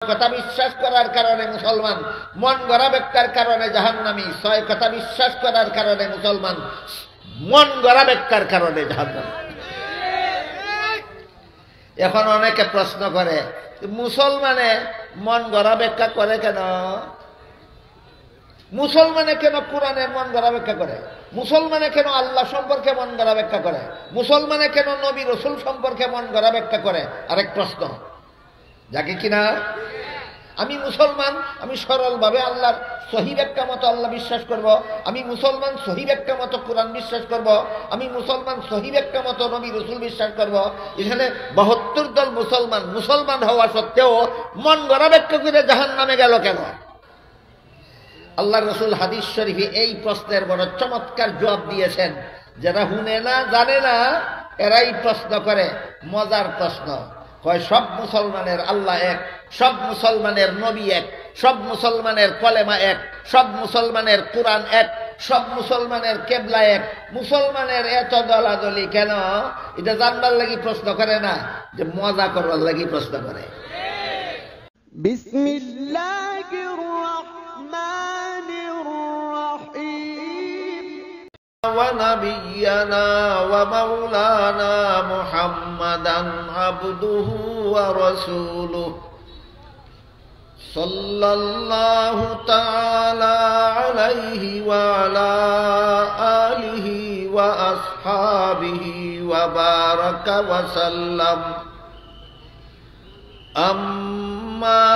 কথা বিশ্বাস করার কারণে মুসলমান, মন গড়া ব্যক্তির কারণে জাহান্নামী। 6 কথা বিশ্বাস করার কারণে মুসলমান, মন গড়া ব্যক্তির কারণে জাহান্নামী। এখন অনেকে প্রশ্ন করে, মুসলমানে মন গড়া ব্যাখ্যা করে কেন? মুসলমানে কেন কোরআনের মন গড়া ব্যাখ্যা করে? মুসলমানে কেন আল্লাহ সম্পর্কে মন গড়া ব্যাখ্যা করে? মুসলমানে কেন নবী রসুল সম্পর্কে মন গড়া ব্যাখ্যা করে? আরেক প্রশ্ন যাকে কিনা আমি মুসলমান, আমি সরলভাবে আল্লাহর সহি ব্যাখ্যা মতো আল্লাহ বিশ্বাস করব, আমি মুসলমান সহি ব্যাখ্যা মতো কোরআন বিশ্বাস করব, আমি মুসলমান সহি ব্যাখ্যা মতো নবী রসুল বিশ্বাস করব। এখানে 72 দল মুসলমান, মুসলমান হওয়া সত্ত্বেও মন গড়া ব্যাখ্যা করে জাহান্নামে গেল কেন? আল্লাহ রসুল হাদিস শরীফে এই প্রশ্নের বড় চমৎকার জবাব দিয়েছেন। যারা শুনে না, জানে না, এরাই প্রশ্ন করে। মজার প্রশ্ন। কয় সব মুসলমানের আল্লাহ এক, সব মুসলমানের নবী এক, সব মুসলমানের কলেমা এক, সব মুসলমানের কোরআন এক, সব মুসলমানের কেবলা এক, মুসলমানের এত দলাদলি কেন? এটা জানবার লাগি প্রশ্ন করে না, যে মজা করবার লাগি প্রশ্ন করে। বিসমিল্লাহির রাহমানির রাহিম। ونبينا ومولانا محمدا عبده ورسوله صلى الله تعالى عليه وعلى آله وأصحابه وبارك وسلم. أما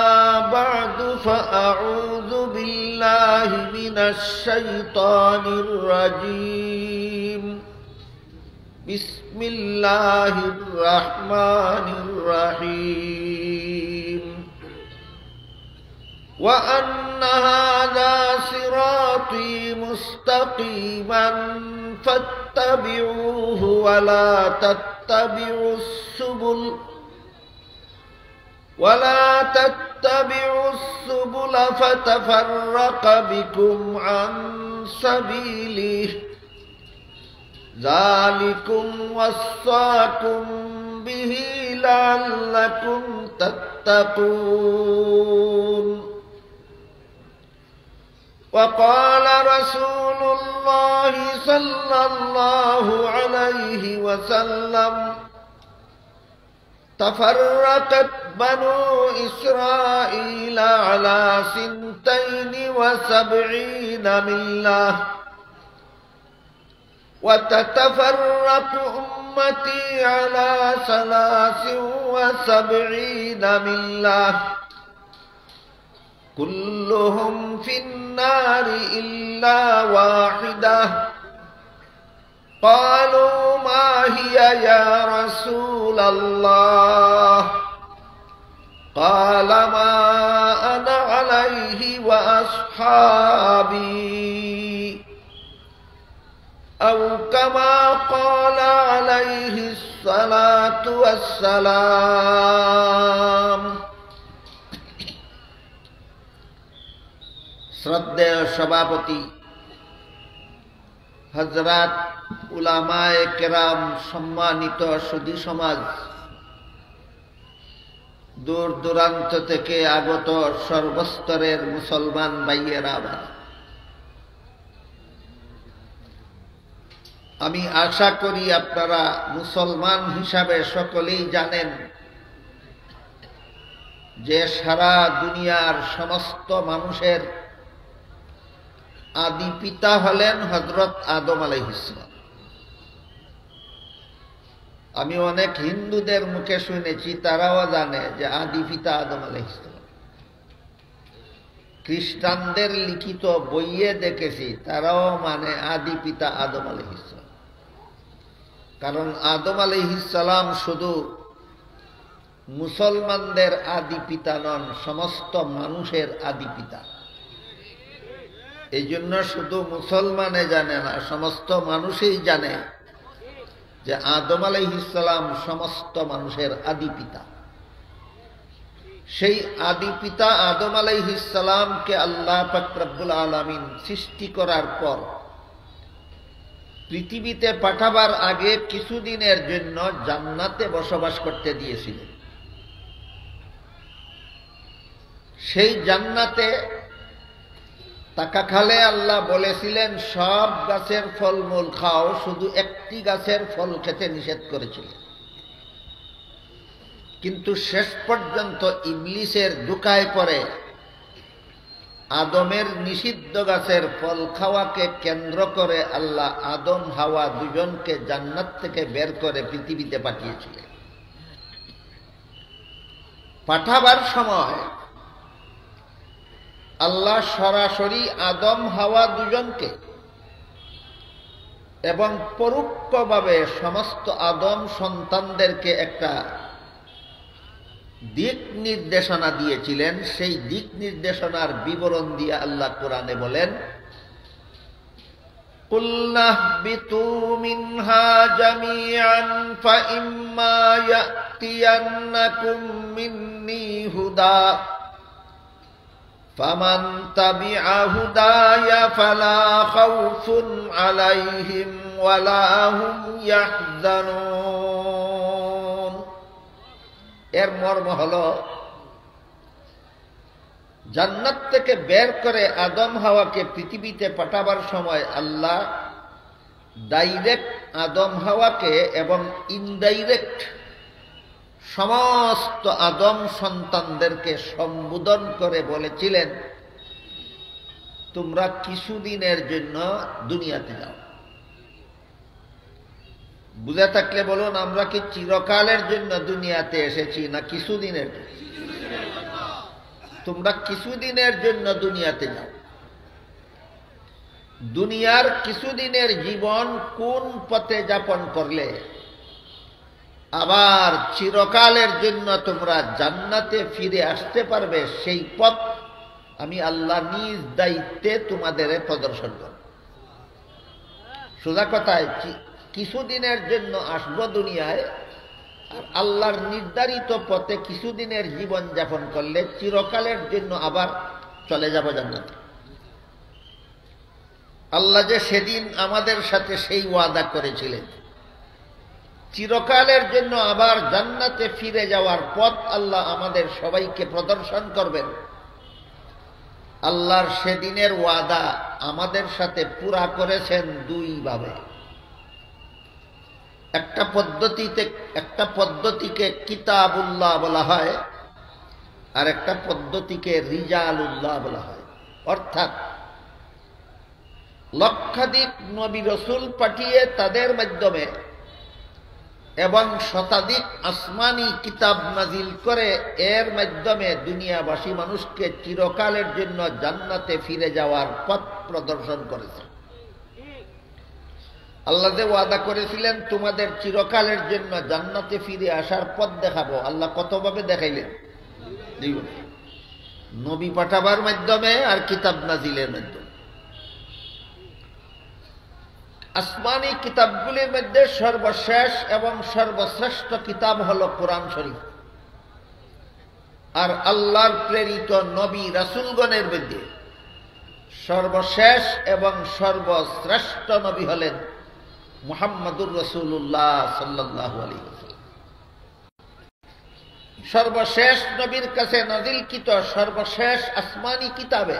بعد فأعوذ بالله من الشيطان الرجيم. بسم الله الرحمن الرحيم. وأن هذا صراطي مستقيما فاتبعوه ولا تتبعوا السبل فتفرق بكم عن سبيله. ذلكم وصاكم به لعلكم تتقون. وقال رسول الله صلى الله عليه وسلم: تفرقت بنو إسرائيل على 72 ملة، وتتفرق أمتي على 73 ملة، كلهم في النار إلا واحدة. قالوا ما هي يا رسول الله؟ قال ما أنا عليه وأصحابي، أو كما قال عليه الصلاة والسلام. শ্রদ্ধেয় সভাপতি হযরত উলামায়ে কেরাম, সম্মানিত সুধী সমাজ, দূর দূরান্ত থেকে আগত সর্বস্তরের মুসলমান ভাইয়েরা আমার, আমি আশা করি আপনারা মুসলমান হিসাবে সকলেই জানেন যে সারা দুনিয়ার সমস্ত মানুষের আদি পিতা হলেন হযরত আদম আলাইহিস সালাম। আমি অনেক হিন্দুদের মুখে শুনেছি, তারাও জানে যে আদি পিতা আদম আলাইহিস সালাম। খ্রিস্টানদের লিখিত বইয়ে দেখেছি, তারাও মানে আদি পিতা আদম আলাইহিস সালাম। কারণ আদম আলাইহিস সালাম শুধু মুসলমানদের আদি পিতা নন, সমস্ত মানুষের আদি পিতা। এই জন্য শুধু মুসলমানে জানে না, সমস্ত মানুষই জানে যে আদম আলাইহিস সালাম সমস্ত মানুষের আদি পিতা। সেই আদি পিতা আদম আলাইহিস সালামকে আল্লাহ পাক রব্বুল আলামিন সৃষ্টি করার পর পৃথিবীতে পাঠাবার আগে কিছুদিনের জন্য জান্নাতে বসবাস করতে দিয়েছিলেন। সেই জান্নাতে থাকাকালে আল্লাহ বলেছিলেন সব গাছের ফলমূল খাও, শুধু একটি গাছের ফল খেতে নিষেধ করেছিলেন। কিন্তু শেষ পর্যন্ত ইবলিসের ধোঁকায় পড়ে আদমের নিষিদ্ধ গাছের ফল খাওয়াকে কেন্দ্র করে আল্লাহ আদম হাওয়া দুজনকে জান্নাত থেকে বের করে পৃথিবীতে পাঠিয়েছিলেন। পাঠাবার সময় আল্লাহ সরাসরি আদম হাওয়া দুজনকে এবং পরোক্ষভাবে সমস্ত আদম সন্তানদেরকে একটা দিক নির্দেশনা দিয়েছিলেন। সেই দিক নির্দেশনার বিবরণ দিয়ে আল্লাহ কোরআনে বলেন, কুল্না বিতু মিনহা জামিআন ফাইম্মা ইয়াতিয়ান্নাকুম মিন্নী হুদা ফামান তাবিআ হুদায়া ফালা খাউফুন আলাইহিম ওয়ালা হুম ইয়াহজানুন। এর মর্ম হলো, জান্নাত থেকে বের করে আদম হাওয়াকে পৃথিবীতে পাঠাবার সময় আল্লাহ ডাইরেক্ট আদম হাওয়াকে এবং ইনডাইরেক্ট সমস্ত আদম সন্তানদেরকে সম্বোধন করে বলেছিলেন, তোমরা কিছুদিনের জন্য দুনিয়াতে যাও। বুঝে থাকলে বলুন, আমরা কি চিরকালের জন্য দুনিয়াতে এসেছি না কিছুদিনের জন্য? তোমরা কিছুদিনের জন্য দুনিয়াতে যাও। দুনিয়ার কিছুদিনের জীবন কোন পথে যাপন করলে আবার চিরকালের জন্য তোমরা জান্নাতে ফিরে আসতে পারবে, সেই পথ আমি আল্লাহ নিজ দায়িত্বে তোমাদের প্রদর্শন করব। সোজা কথায় কিছুদিনের জন্য আসব দুনিয়ায়, আর আল্লাহর নির্ধারিত পথে কিছুদিনের জীবন যাপন করলে চিরকালের জন্য আবার চলে যাব জান্নাতে। আল্লাহ যে সেদিন আমাদের সাথে সেই ওয়াদা করেছিলেন, চিরকালের জন্য আবার জান্নাতে ফিরে যাওয়ার পথ আল্লাহ আমাদের সবাইকে প্রদর্শন করবেন। আল্লাহর সেদিনের ওয়াদা আমাদের সাথে পুরা করেছেন দুই ভাবে। একটা পদ্ধতিকে কিতাবুল্লাহ বলা হয়, আর একটা পদ্ধতিকে রিজালুল্লাহ বলা হয়। অর্থাৎ লক্ষাধিক নবী রাসূল পাঠিয়ে তাদের মাধ্যমে এবং শতাধিক আসমানি কিতাব নাজিল করে এর মাধ্যমে দুনিয়াবাসী মানুষকে চিরকালের জন্য জান্নাতে ফিরে যাওয়ার পথ প্রদর্শন করেছে। আল্লাহ যে ওয়াদা করেছিলেন তোমাদের চিরকালের জন্য জান্নাতে ফিরে আসার পথ দেখাবো, আল্লাহ কতভাবে দেখাইলেন? নবী পাঠাবার মাধ্যমে আর কিতাব নাজিলের মাধ্যমে। আসমানি কিতাবগুলির মধ্যে সর্বশেষ এবং সর্বশ্রেষ্ঠ কিতাব হলো কোরআন শরীফ। আর আল্লাহর প্রেরিত নবী রাসূলগণের মধ্যে সর্বশেষ এবং সর্বশ্রেষ্ঠ নবী হলেন মুহাম্মদুর রাসূলুল্লাহ সাল্লাল্লাহু আলাইহি ওয়াসাল্লাম। সর্বশেষ নবীর কাছে নাজিলকৃত সর্বশেষ আসমানি কিতাবে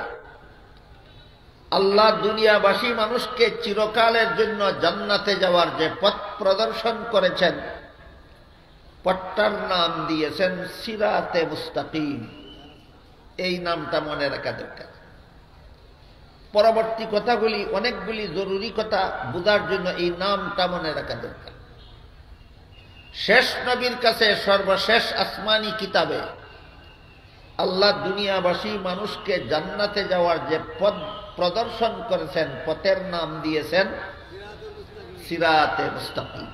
আল্লাহ দুনিয়াবাসী মানুষকে চিরকালের জন্য জান্নাতে যাওয়ার যে পথ প্রদর্শন করেছেন, পথটার নাম দিয়েছেন সিরাতে মুস্তাকিম। এই নামটা মনে রাখা দরকার। পরবর্তী কথাগুলি অনেকগুলি জরুরি কথা বোঝার জন্য এই নামটা মনে রাখা দরকার। শেষ নবীর কাছে সর্বশেষ আসমানি কিতাবে আল্লাহ দুনিয়াবাসী মানুষকে জান্নাতে যাওয়ার যে পথ প্রদর্শন করেছেন, পথের নাম দিয়েছেন সিরাতে মুস্তাকিম।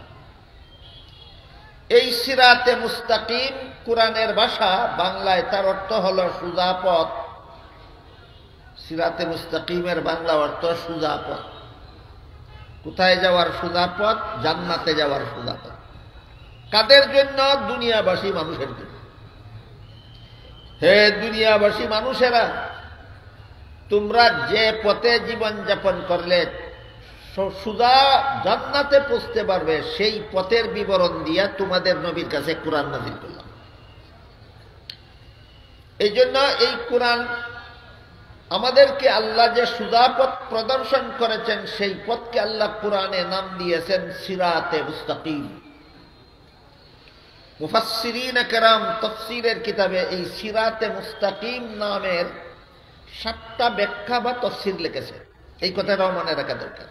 এই সিরাতে মুস্তাকিম কুরআনের ভাষা, বাংলায় তার অর্থ হলো সোজা পথ। সিরাতে মুস্তাকিমের বাংলা অর্থ সোজা পথ। কোথায় যাওয়ার সোজা পথ? জান্নাতে যাওয়ার সোজা পথ। কাদের জন্য? দুনিয়াবাসী মানুষের জন্য। হে দুনিয়াবাসী মানুষেরা, তোমরা যে পথে জীবন যাপন করলে সোজা জান্নাতে পৌঁছতে পারবে, সেই পথের বিবরণ দিয়া তোমাদের নবীর কাছে কোরআন নাযিল করলাম। এই জন্য এই কোরআন আমাদেরকে আল্লাহ যে সুজা পথ প্রদর্শন করেছেন, সেই পথকে আল্লাহ কোরআনে নাম দিয়েছেন সিরাতে মুস্তাকিম। মুফাসসিরিন কেরাম তাফসীরের কিতাবে এই সিরাতে মুস্তাকিম নামের 7টা ব্যাখ্যা বা তাফসীর লিখেছে। এই কথাটাও মনে রাখা দরকার।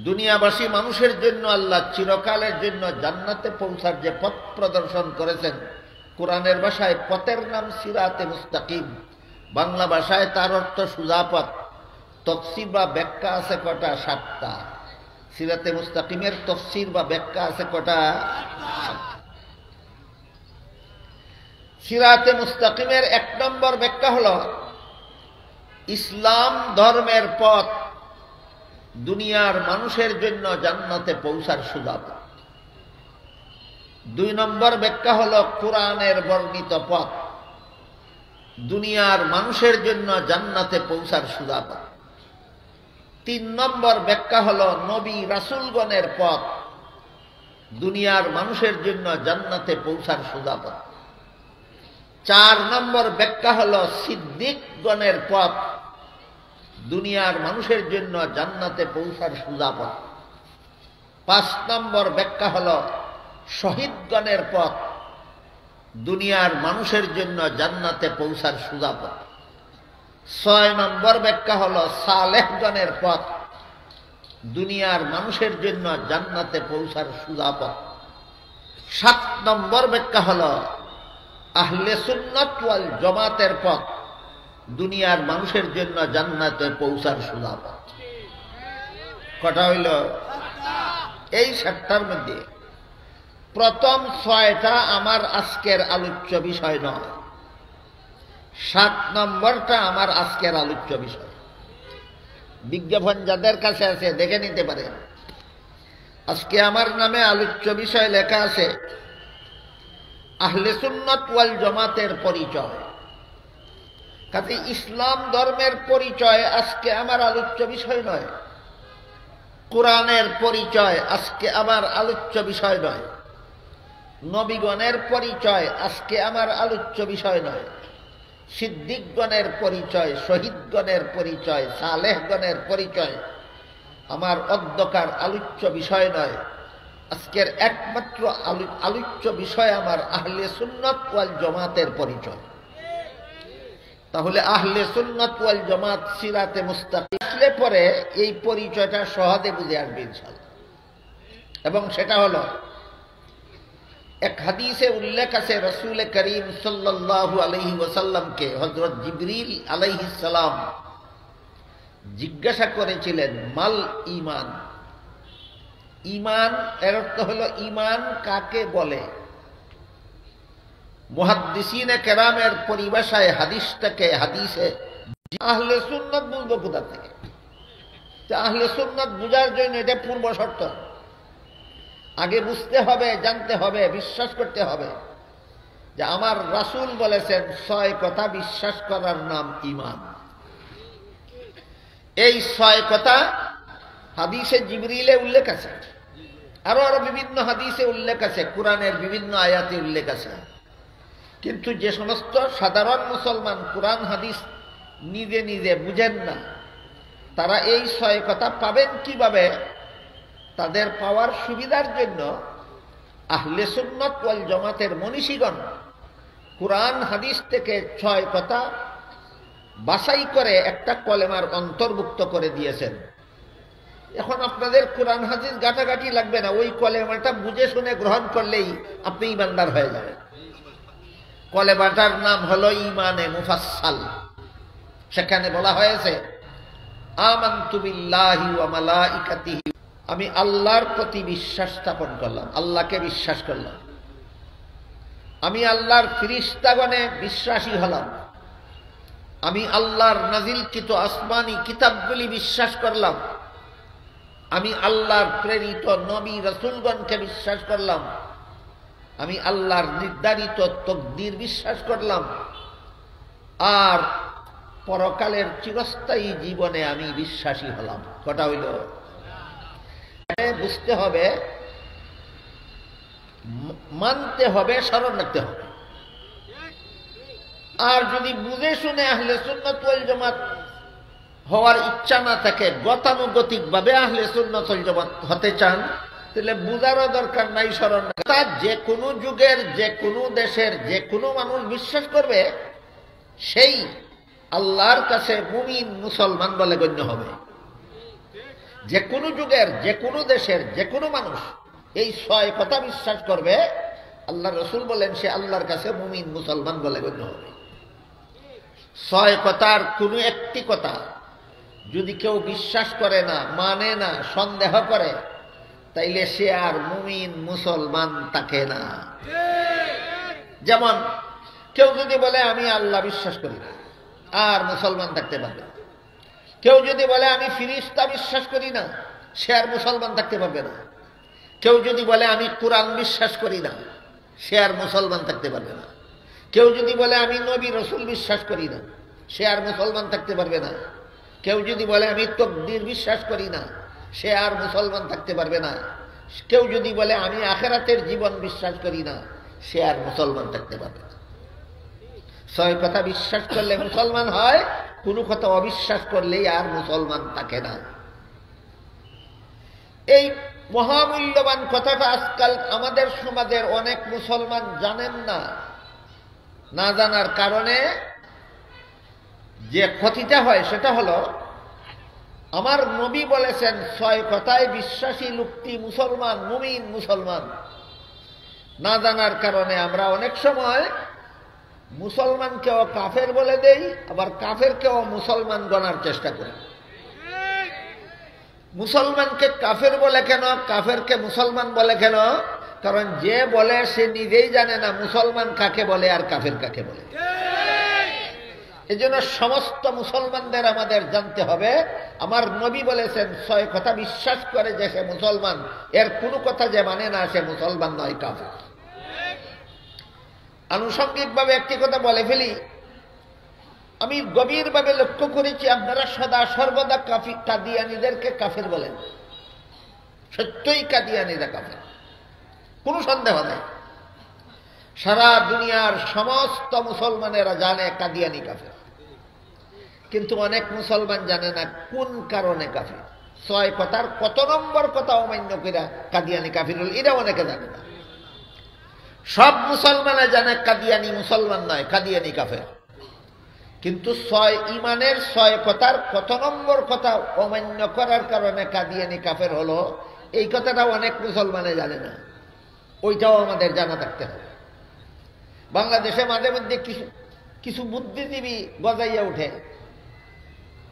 দুনিয়াবাসী মানুষের জন্য আল্লাহ চিরকালের জন্য জান্নাতে পৌঁছার যে পথ প্রদর্শন করেছেন, কোরআনের ভাষায় পথের নাম সিরাতে মুস্তাকিম, বাংলা ভাষায় তার অর্থ সুজা পথ। তাফসীর বা ব্যাখ্যা আছে কটা? 7টা। সিরাতে মুস্তাকিমের তাফসীর বা ব্যাখ্যা আছে কটা? 7টা। সিরাতে মুস্তাকিমের 1 নম্বর ব্যাখ্যা হলো ইসলাম ধর্মের পথ দুনিয়ার মানুষের জন্য জান্নাতে পৌঁছার সুজা পথ। 2 নম্বর ব্যাখ্যা হলো কোরআনের বর্ণিত পথ দুনিয়ার মানুষের জন্য জান্নাতে পৌঁছার সুজা পথ। 3 নম্বর ব্যাখ্যা হলো নবী রাসূলগণের পথ দুনিয়ার মানুষের জন্য জান্নাতে পৌঁছার সুজা পথ। 4 নম্বর ব্যাখ্যা হলো সিদ্দিকগণের পথ দুনিয়ার মানুষের জন্য জান্নাতে পৌঁছার সুজা পথ। 5 নম্বর ব্যাখ্যা হলো শহীদগণের পথ দুনিয়ার মানুষের জন্য জান্নাতে পৌঁছার সুজা পথ। 6 নম্বর ব্যাখ্যা হলো সালেহগণের পথ দুনিয়ার মানুষের জন্য জান্নাতে পৌঁছার সুজা পথ। 7 নম্বর ব্যাখ্যা হলো আহলে সুন্নাত ওয়াল জামাতের পথ দুনিয়ার মানুষের জন্য জান্নাতে পৌঁছার সুজা পথ। কটা হইল? এই 7টার মধ্যে প্রথম 6টা আমার আজকের আলোচ্য বিষয় নয়, 7 নম্বরটা আমার আজকের আলোচ্য বিষয়। বিজ্ঞাপন যাদের কাছে আছে দেখে নিতে পারে। আজকে আমার নামে আলোচ্য বিষয় লেখা আছে আহলে সুন্নাত ওয়াল জামাতের পরিচয়। কাজে ইসলাম ধর্মের পরিচয় আজকে আমার আলোচ্য বিষয় নয়, কোরআনের পরিচয় আজকে আমার আলোচ্য বিষয় নয়, নবীগণের পরিচয় আজকে আমার আলোচ্য বিষয় নয়, সিদ্দিকগণের পরিচয়, শহীদগণের পরিচয়, সালেহগণের পরিচয় আমার অধ্যকার আলোচ্য বিষয় নয়। আজকের একমাত্র আলোচ্য বিষয় আমার আহলে সুন্নাত ওয়াল জামাতের পরিচয়। তাহলে আহলে সুন্নাত ওয়াল জামাত সিরাতে মুস্তাকিম আসলে পরে এই পরিচয়টা সহজে বুঝে আসবে ইনশাআল্লাহ। এবং সেটা হলো এক হাদিসে উল্লেখ আছে রাসূল করিম সাল্লাল্লাহু আলাইহি ওয়াসাল্লামকে হযরত জিবরিল আলাইহিস সালাম জিজ্ঞাসা করেছিলেন মাল ঈমান। ঈমান এর অর্থ হলো ঈমান কাকে বলে? মুহাদ্দিসিনে কেরামের পরিভাষায় হাদিসটাকে হাদিসে আহলে সুন্নাত বুঝবো কোথা থেকে? আহলে সুন্নাত বুঝার জন্য এটা পূর্ব শর্ত। আগে বুঝতে হবে, জানতে হবে, বিশ্বাস করতে হবে যে আমার রাসূল বলেছেন 6 কথা বিশ্বাস করার নাম ঈমান। এই 6 কথা হাদিসে জিবরিলে উল্লেখ আছে, আরো বিভিন্ন হাদিসে উল্লেখ আছে, কোরআনের বিভিন্ন আয়াতে উল্লেখ আছে। কিন্তু যে সমস্ত সাধারণ মুসলমান কোরআন হাদিস নিজে নিজে বুঝেন না, তারা এই 6 কথা পাবেন কিভাবে? তাদের পাওয়ার সুবিধার জন্য আহলে সুন্নাত ওয়াল জামাতের মনীষীগণ কোরআন হাদিস থেকে 6 কথা বাছাই করে একটা কলেমার অন্তর্ভুক্ত করে দিয়েছেন। এখন আপনাদের কোরআন হাদিস ঘাটাঘাটি লাগবে না, ওই কলেমাটা বুঝে শুনে গ্রহণ করলেই আপনি ঈমানদার হয়ে যাবেন। কলেমাটার নাম হলো ঈমানে মুফাসসাল। সেখানে বলা হয়েছে আমানতু বিল্লাহি ওয়া মালাইকাতিহি, আমি আল্লাহর প্রতি বিশ্বাস স্থাপন করলাম, আল্লাহকে বিশ্বাস করলাম। আমি আল্লাহর ফেরেশতাগণে বিশ্বাসী হলাম। আমি আল্লাহর নাজিলকৃত আসমানি কিতাবগুলি বিশ্বাস করলাম। আমি আল্লাহর প্রেরিত নবী রাসূলগণকে বিশ্বাস করলাম। আমি আল্লাহর নির্ধারিত তকদির বিশ্বাস করলাম। আর পরকালের চিরস্থায়ী জীবনে আমি বিশ্বাসী হলাম। কটা হইল? বুঝতে হবে, মানতে হবে, স্মরণ রাখতে হবে। আর যদি বুঝে শুনে আহলে সুন্নাত ওয়াল জামাত হওয়ার ইচ্ছা না থাকে, গতানুগতিকভাবে আহলে সুন্নাত ওয়াল জামাত হতে চান, তাহলে বুঝারও দরকার নাই, স্মরণ তার যে কোনো যুগের যে কোনো দেশের যে কোনো মানুষ বিশ্বাস করবে সেই আল্লাহর কাছে মুমিন মুসলমান বলে গণ্য হবে। যে কোনো যুগের যে কোনো দেশের যে কোনো মানুষ এই 6 কথা বিশ্বাস করবে, আল্লাহ রসুল বলেন সে আল্লাহর কাছে মুমিন মুসলমান বলে গণ্য হবে। 6 কথার কোনো একটি কথা যদি কেউ বিশ্বাস করে না, মানে না, সন্দেহ করে, তাইলে সে আর মুমিন মুসলমান থাকে না। যেমন কেউ যদি বলে আমি আল্লাহ বিশ্বাস করি না, আর মুসলমান থাকতে পারবে না। কেউ যদি বলে আমি ফিরিস্তা বিশ্বাস করি না, সে আর মুসলমান থাকতে পারবে না। কেউ যদি বলে আমি কোরআন বিশ্বাস করি না, সে আর মুসলমান থাকতে পারবে না। কেউ যদি বলে আমি নবী রসুল বিশ্বাস করি না, সে আর মুসলমান থাকতে পারবে না। কেউ যদি বলে আমি তকদির বিশ্বাস করি না, সে আর মুসলমান থাকতে পারবে না। কেউ যদি বলে আমি আখিরাতের জীবন বিশ্বাস করি না, সে আর মুসলমান থাকতে পারবে না। 6 কথা বিশ্বাস করলে মুসলমান হয়, কোনো কথা অবিশ্বাস করলেই আর মুসলমান থাকে না। এই মহামূল্যবান কথাটা আজকাল আমাদের সমাজের অনেক মুসলমান জানেন না। না জানার কারণে যে ক্ষতিটা হয় সেটা হলো, আমার নবী বলেছেন 6 কথায় বিশ্বাসী লোকটি মুসলমান, মুমিন মুসলমান। না জানার কারণে আমরা অনেক সময় মুসলমানকেও কাফের বলে দেই, আবার কাফেরকেও মুসলমান গণার চেষ্টা করি। মুসলমানকে কাফের বলে কেন, কাফেরকে মুসলমান বলে কেন? কারণ যে বলে সে নিজেই জানে না মুসলমান কাকে বলে আর কাফের কাকে বলে। এজন্য সমস্ত মুসলমানদের আমাদের জানতে হবে, আমার নবী বলেছেন 6 কথা বিশ্বাস করে যে সে মুসলমান, এর কোনো কথা যে মানে না সে মুসলমান নয়, কাফের। আনুষঙ্গিকভাবে একটি কথা বলে ফেলি, আমি গভীরভাবে লক্ষ্য করেছি আপনারা সদা সর্বদা কাদিয়ানীদেরকে কাফের বলেন। সত্যই কাদিয়ানীরা কাফের, কোনো সন্দেহ নেই। সারা দুনিয়ার সমস্ত মুসলমানেরা জানে কাদিয়ানী কাফের, কিন্তু অনেক মুসলমান জানে না কোন কারণে কাফের। 6 কথার কত নম্বর কথা অমান্য করে কাদিয়ানী কাফের হল, এটা অনেকে জানে না। সব মুসলমানে জানে কাদিয়ানী মুসলমান নয়, কাদিয়ানী কাফের। কিন্তু 6 ইমানের 6 কথার কত নম্বর কথা অমান্য করার কারণে কাদিয়ানী কাফের হলো, এই কথাটা অনেক মুসলমানে জানে না। ওইটাও আমাদের জানা থাকতে হবে। বাংলাদেশে মাঝে মধ্যে কিছু বুদ্ধিজীবী গজাইয়া উঠে,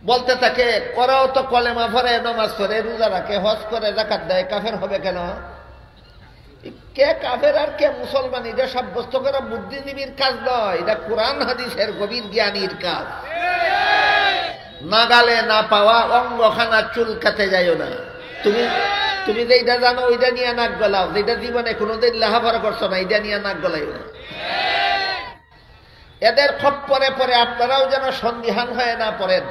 বলতে থাকে ওরাও তো কলেমা পড়ে, নামাজ পড়ে, রোজা রাখে, হজ করে, যাকাত দেয়, কাফের হবে কেন? কে কাফের আর কে মুসলমান এটা সাব্যস্ত করা বুদ্ধিজীবীর কাজ নয়, এটা কোরআন হাদিসের গভীর জ্ঞানীর কাজ। নাগালে না পাওয়া অঙ্গখানা চুলকাতে যাইও না। তুমি যেটা জানো ওইটা নিয়ে নাক গলাও, যেটা জীবনে কোনোদিন লেখাপড়া করছো না এটা নিয়ে নাক গলাইও না। এদের খপ্পরে পরে আপনারাও যেন সন্দিহান হয়ে না পড়েন।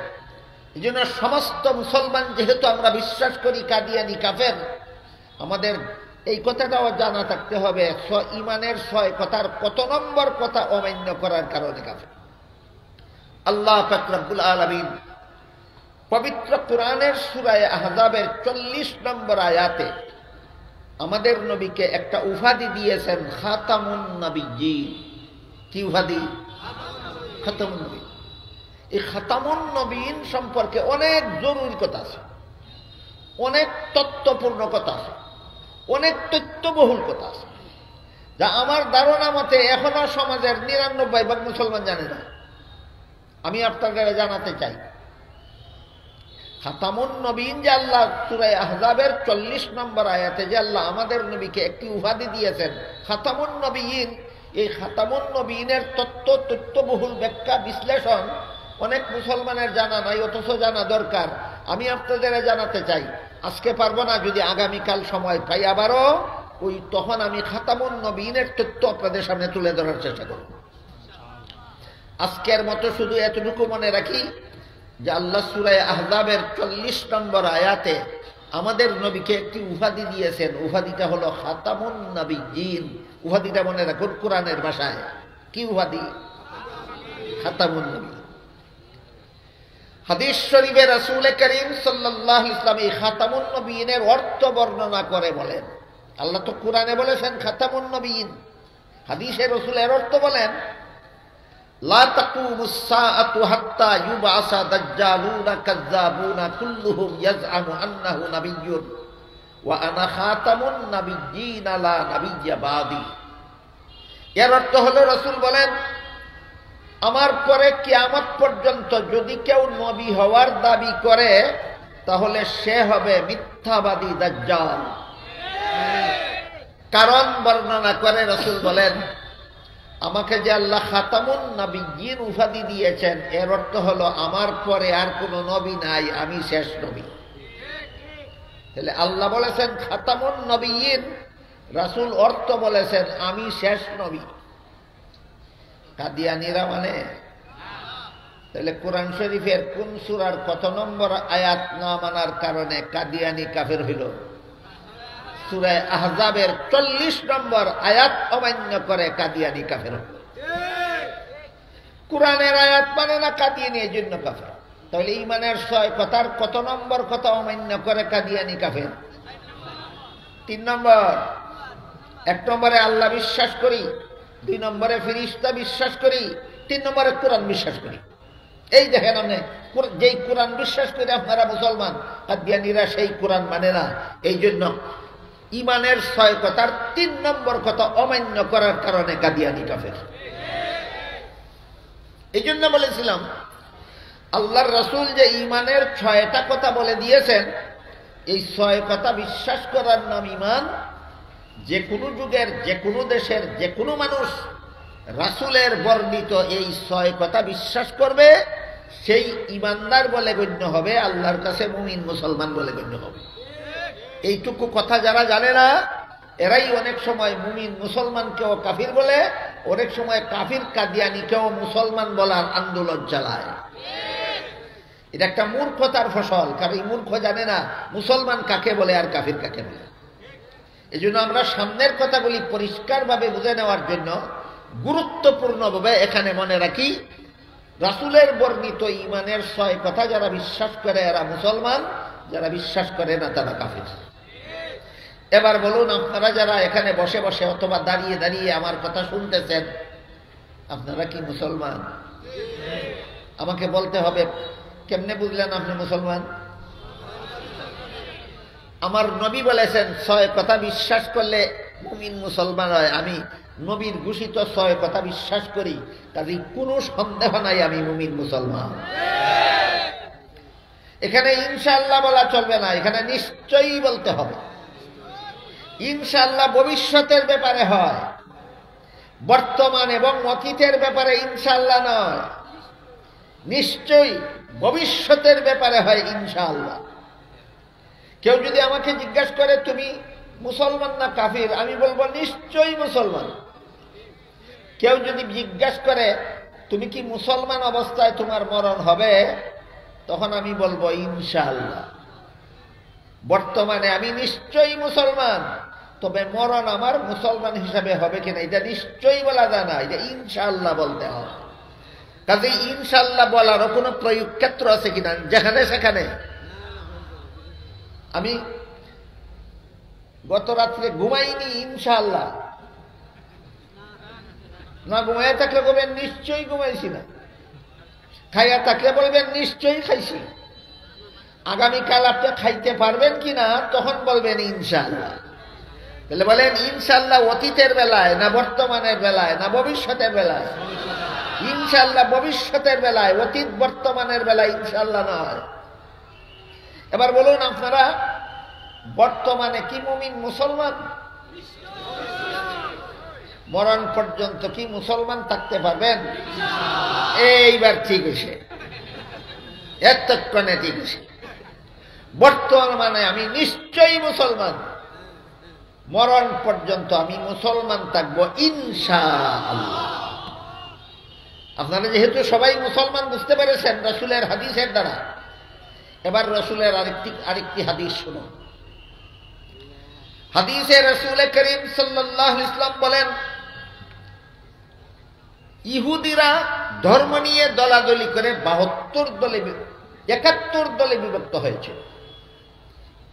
এই জন্য সমস্ত মুসলমান যেহেতু আমরা বিশ্বাস করি কাদিয়ানী কাফের, আমাদের এই কথাটাও জানা থাকতে হবে ইমানের 6 কথার কত নম্বর কথা অমান্য করার কারণে কাফের। আল্লাহ পাক রব্বুল আলামিন পবিত্র কোরআনের সূরা আহজাবের 40 নম্বর আয়াতে আমাদের নবীকে একটা উপাধি দিয়েছেন, খাতামুন নবিয়্যিন। কি উপাধি? খাতামুন নবী। এই খাতামুন নবীন সম্পর্কে অনেক জরুরি কথা আছে, অনেক তত্ত্বপূর্ণ কথা আছে, অনেক তথ্যবহুল কথা আছে, যা আমার ধারণা মতে এখনো সমাজের 99% মুসলমান জানে না। আমি আপনাদের জানাতে চাই, খাতামুন নবীন যে আল্লাহ সূরা আহজাবের 40 নম্বর আয়াতে যে আল্লাহ আমাদের নবীকে একটি উপাধি দিয়েছেন খাতামুন নবীন, এই খাতামুন নবীনের তথ্যবহুল ব্যাখ্যা বিশ্লেষণ অনেক মুসলমানের জানা নাই, অথচ জানা দরকার। আমি আপনাদের জানাতে চাই, আজকে পারবো না, যদি আগামীকাল সময় পাই আবারও তখন আমি খাতামুন নবীনের তথ্য আপনাদের সামনে তুলে ধরার চেষ্টা করব। আজকের মতো শুধু এতটুকু মনে রাখি যে আল্লাহ সূরা আহজাবের 40 নম্বর আয়াতে আমাদের নবীকে একটি উপাধি দিয়েছেন, উপাধিটা হলো খাতামুন নবিয়্যিন। উপাধিটা মনে রাখুন কোরআনের ভাষায়। কি উপাধি? খাতামুন নবী। হাদিস শরীফে রাসূল করিম সাল্লাল্লাহু আলাইহি ওয়াসাল্লাম এই খাতামুন নবীনের অর্থ বর্ণনা করে বলেন, আল্লাহ তো কোরআনে বলেছেন খাতামুন নবীন, হাদিসে রাসূল এর অর্থ বলেন লা তাকুমুস সাআতু হাত্তা ইউবআসা দাজ্জালুনা কাযযাবুনা কুল্লুহুম ইয়াজআমু আন্নাহু নাবিয়্যুন ওয়া আনা খাতামুন নাবিয়্যিন লা নাবিয়্যা বাদি। এর অর্থ হলো রাসূল বলেন আমার পরে কিয়ামত পর্যন্ত যদি কেউ নবী হওয়ার দাবি করে তাহলে সে হবে মিথ্যাবাদী দাজ্জাল। কারণ বর্ণনা করে রাসূল বলেন আমাকে যে আল্লাহ খাতামুন নবিয়্যিন উপাধি দিয়েছেন এর অর্থ হলো আমার পরে আর কোনো নবী নাই, আমি শেষ নবী। তাহলে আল্লাহ বলেছেন খাতামুন নবিয়্যিন, রাসূল অর্থ বলেছেন আমি শেষ নবী। কাদিয়ানীরা মানে তাহলে কোরআন শরীফের কোন সূরার কত নম্বর আয়াত না মানার কারণে কাদিয়ানী কাফের হইল? সূরা আহজাবের 40 নম্বর আয়াত অমান্য করে কাদিয়ানী কাফের হল। কোরআনের আয়াত মানে না কাদিয়ানী, এই জন্য কাফের। তাহলে ঈমানের 6 কথার কত নম্বর কথা অমান্য করে কাদিয়ানী কাফের? 3 নম্বর। 1 নম্বরে আল্লাহ বিশ্বাস করি, 2 নম্বরে ফেরেশতা বিশ্বাস করি, 3 নম্বরে কোরআন বিশ্বাস করি। এই দেখেন আপনি যেই কোরআন বিশ্বাস করে আপনারা মুসলমান, কাদিয়ানীরা সেই কোরআন মানে না। এই জন্য ঈমানের 6 কথার 3 নম্বর কথা অমান্য করার কারণে কাদিয়ানী কাফের। এই জন্য বলেছিলাম আল্লাহর রাসূল যে ঈমানের 6টা কথা বলে দিয়েছেন, এই 6 কথা বিশ্বাস করার নাম ঈমান। যে কোনো যুগের যে কোনো দেশের যে কোনো মানুষ রাসূলের বর্ণিত এই 6 কথা বিশ্বাস করবে, সেই ঈমানদার বলে গণ্য হবে, আল্লাহর কাছে মুমিন মুসলমান বলে গণ্য হবে। এইটুকু কথা যারা জানে না এরাই অনেক সময় মুমিন মুসলমানকেও কাফির বলে, অনেক সময় কাফির কাদিয়ানীকেও মুসলমান বলার আন্দোলন চালায়। এটা একটা মূর্খতার ফসল, কারণ এই মূর্খ জানে না মুসলমান কাকে বলে আর কাফির কাকে বলে। এই জন্য আমরা সামনের কথাগুলি পরিষ্কারভাবে বুঝে নেওয়ার জন্য গুরুত্বপূর্ণভাবে এখানে মনে রাখি, রাসূলের বর্ণিত ঈমানের 6 কথা যারা বিশ্বাস করে এরা মুসলমান, যারা বিশ্বাস করে না তারা কাফির। এবার বলুন আপনারা যারা এখানে বসে বসে অথবা দাঁড়িয়ে দাঁড়িয়ে আমার কথা শুনতেছেন, আপনারা কি মুসলমান? আমাকে বলতে হবে কেমনে বুঝলেন আপনি মুসলমান? আমার নবী বলেছেন 6 কথা বিশ্বাস করলে মুমিন মুসলমান হয়। আমি নবীর ঘোষিত 6 কথা বিশ্বাস করি, কাজেই কোনো সন্দেহ নাই আমি মুমিন মুসলমান। এখানে ইনশাআল্লাহ বলা চলবে না, এখানে নিশ্চয়ই বলতে হবে। ইনশাআল্লাহ ভবিষ্যতের ব্যাপারে হয়, বর্তমান এবং অতীতের ব্যাপারে ইনশাআল্লাহ নয়। নিশ্চয়ই ভবিষ্যতের ব্যাপারে হয় ইনশাআল্লাহ। কেউ যদি আমাকে জিজ্ঞাসা করে তুমি মুসলমান না কাফির, আমি বলবো নিশ্চয়ই মুসলমান। কেউ যদি জিজ্ঞাসা করে তুমি কি মুসলমান অবস্থায় তোমার মরণ হবে, তখন আমি বলবো ইনশাআল্লাহ। বর্তমানে আমি নিশ্চয়ই মুসলমান, তবে মরণ আমার মুসলমান হিসাবে হবে কিনা এটা নিশ্চয়ই বলা যায় না, এটা ইনশাআল্লাহ বলতে হবে। কাজে ইনশাআল্লাহ বলারও কোনো প্রয়োগ ক্ষেত্র আছে কিনা? যেখানে সেখানে। আমি গত রাত্রে ঘুমাইনি ইনশাআল্লাহ, না ঘুমাইয়া থাকলে বলবেন নিশ্চয়ই ঘুমাইছি না, খাইয়া থাকলে বলবেন নিশ্চয়ই খাইছি। আগামীকাল আপনি খাইতে পারবেন কিনা তখন বলবেন ইনশাআল্লাহ। তাহলে বলেন ইনশাআল্লাহ অতীতের বেলায় না বর্তমানের বেলায় না ভবিষ্যতের বেলায়? ইনশাআল্লাহ ভবিষ্যতের বেলায়, অতীত বর্তমানের বেলায় ইনশাআল্লাহ নয়। এবার বলুন আপনারা বর্তমানে কি মুমিন মুসলমান? মরণ পর্যন্ত কি মুসলমান থাকতে পারবেন? এইবার ঠিক হয়েছে, এতক্ষণে ঠিক হয়েছে। বর্তমানে আমি নিশ্চয়ই মুসলমান, মরণ পর্যন্ত আমি মুসলমান থাকবো ইনশাআল্লাহ। আপনারা যেহেতু সবাই মুসলমান বুঝতে পেরেছেন রাসূলের হাদিসের দ্বারা, এবার রাসূলের আরেকটি হাদিস শুনুন। হাদিসে রাসূল করিম সাল্লাল্লাহু আলাইহি ওয়াসাল্লাম বলেন, ইহুদিরা ধর্ম নিয়ে দলাদলি করে 71 দলে বিভক্ত হয়েছে।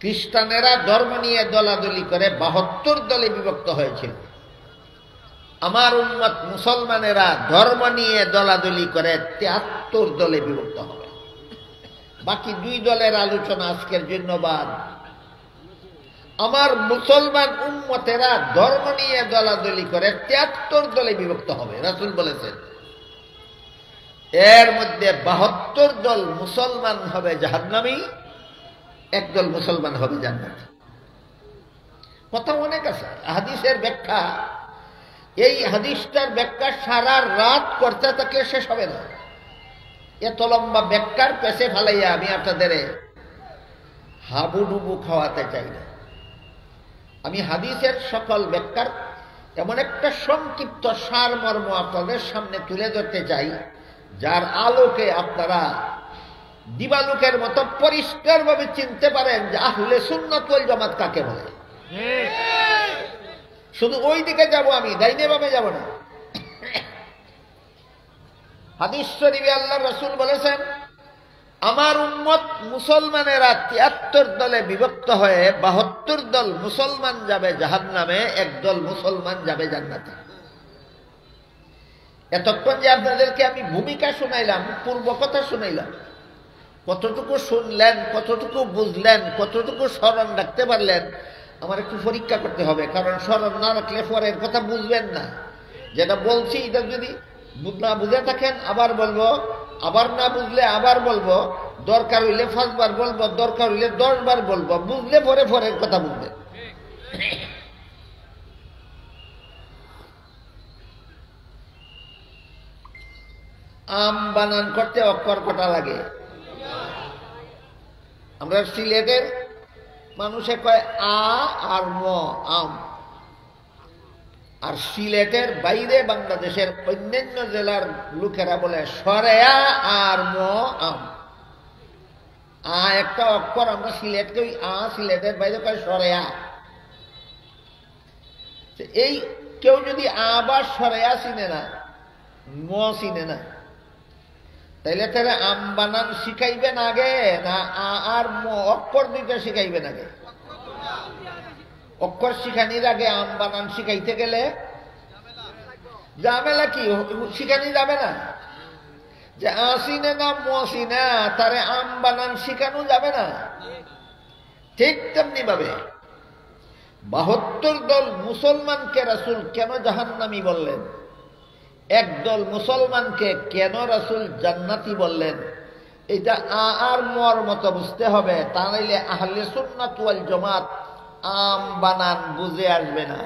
খ্রিস্টানেরা ধর্ম নিয়ে দলাদলি করে 72 দলে বিভক্ত হয়েছিল। আমার উম্মত মুসলমানেরা ধর্ম নিয়ে দলাদলি করে 73 দলে বিভক্ত হবে। বাকি 2 দলের আলোচনা আজকের জন্য বাদ। আমার মুসলমান উম্মতেরা ধর্ম নিয়ে দলাদলি করে 73 দলে বিভক্ত হবে, রাসূল বলেছেন। এর মধ্যে 72 দল মুসলমান হবে জাহান্নামী, 1 দল মুসলমান হবে জান্নাতি। কথা অনেক আছে। হাদিসের ব্যাখ্যা, এই হাদিসটার ব্যাখ্যা সারা রাত করতে থাকলে শেষ হবে না। এত লম্বা ব্যাখ্যার পেছে ফেলাইয়া আমি আপনাদের হাবুডুবু খাওয়াতে চাই না। আমি হাদিসের সকল ব্যাখ্যার এমন একটা সংক্ষিপ্ত সারমর্ম আপনাদের সামনে তুলে ধরতে চাই, যার আলোকে আপনারা দিবালোকের মতো পরিষ্কারভাবে চিনতে পারেন যে আহলে সুন্নাত ওয়াল জামাত কাকে বলে। শুধু ওই দিকে যাব আমি, ডাইনে বামে যাব না। হাদিস শরীফে আল্লাহর রাসূল বলেছেন, আমার উম্মত মুসলমানেরা 73 দলে বিভক্ত হয়ে 72 দল মুসলমান যাবে জাহান্নামে, 1 দল মুসলমান যাবে জান্নাতে। এতক্ষণ যে আপনাদেরকে আমি ভূমিকা শুনাইলাম, পূর্ব কথা শুনাইলাম, কতটুকু শুনলেন, কতটুকু বুঝলেন, কতটুকু স্মরণ রাখতে পারলেন, আমার একটু পরীক্ষা করতে হবে। কারণ স্মরণ না রাখলে পরের কথা বুঝবেন না। যেটা বলছি এটা যদি না বুঝে থাকেন আবার বলবো, আবার না বুঝলে আবার বলবো, দরকার হইলে 5 বার বলবো, দরকার হইলে 10 বার বলবো, বুঝলে পরে পরের কথা বুঝবেন। আম বানান করতে অক্ষর কটা লাগে? আমরা সিলেটের মানুষে কয় আ আর ম, আম। আর সিলেটের বাইরে বাংলাদেশের অন্যান্য জেলার লোকেরা বলে সরেয়া আর ম, আম। আ একটা অক্ষর, আমরা সিলেটকে ওই আ, সিলেটের বাইরে কয় সরেয়া। এই কেউ যদি আ বা সরেয়া চিনে না, ম চিনে না, তাইলে তাহলে আম বানান শিখাইবেন আগে না আ আর ম অক্ষর দুইটা শিখাইবেন আগে? অক্ষর শিখানির আগে আম বানান শিখাইতে গেলে ঝামেলা কি? শিখানি যাবে না। যে আসিনে না মসিনা তারে আম বানান শিখানো যাবে না। ঠিক তেমনি ভাবে 72 দল মুসলমানকে রাসূল কেন জাহান্নামী বললেন, 1 দল মুসলমানকে কেন রাসূল জান্নাতি বললেন, এটা আ আর মর মতো বুঝতে হবে। তা নাইলে আহলে সুন্নাত ওয়াল জামাত আম বানান বুঝে আসবে না।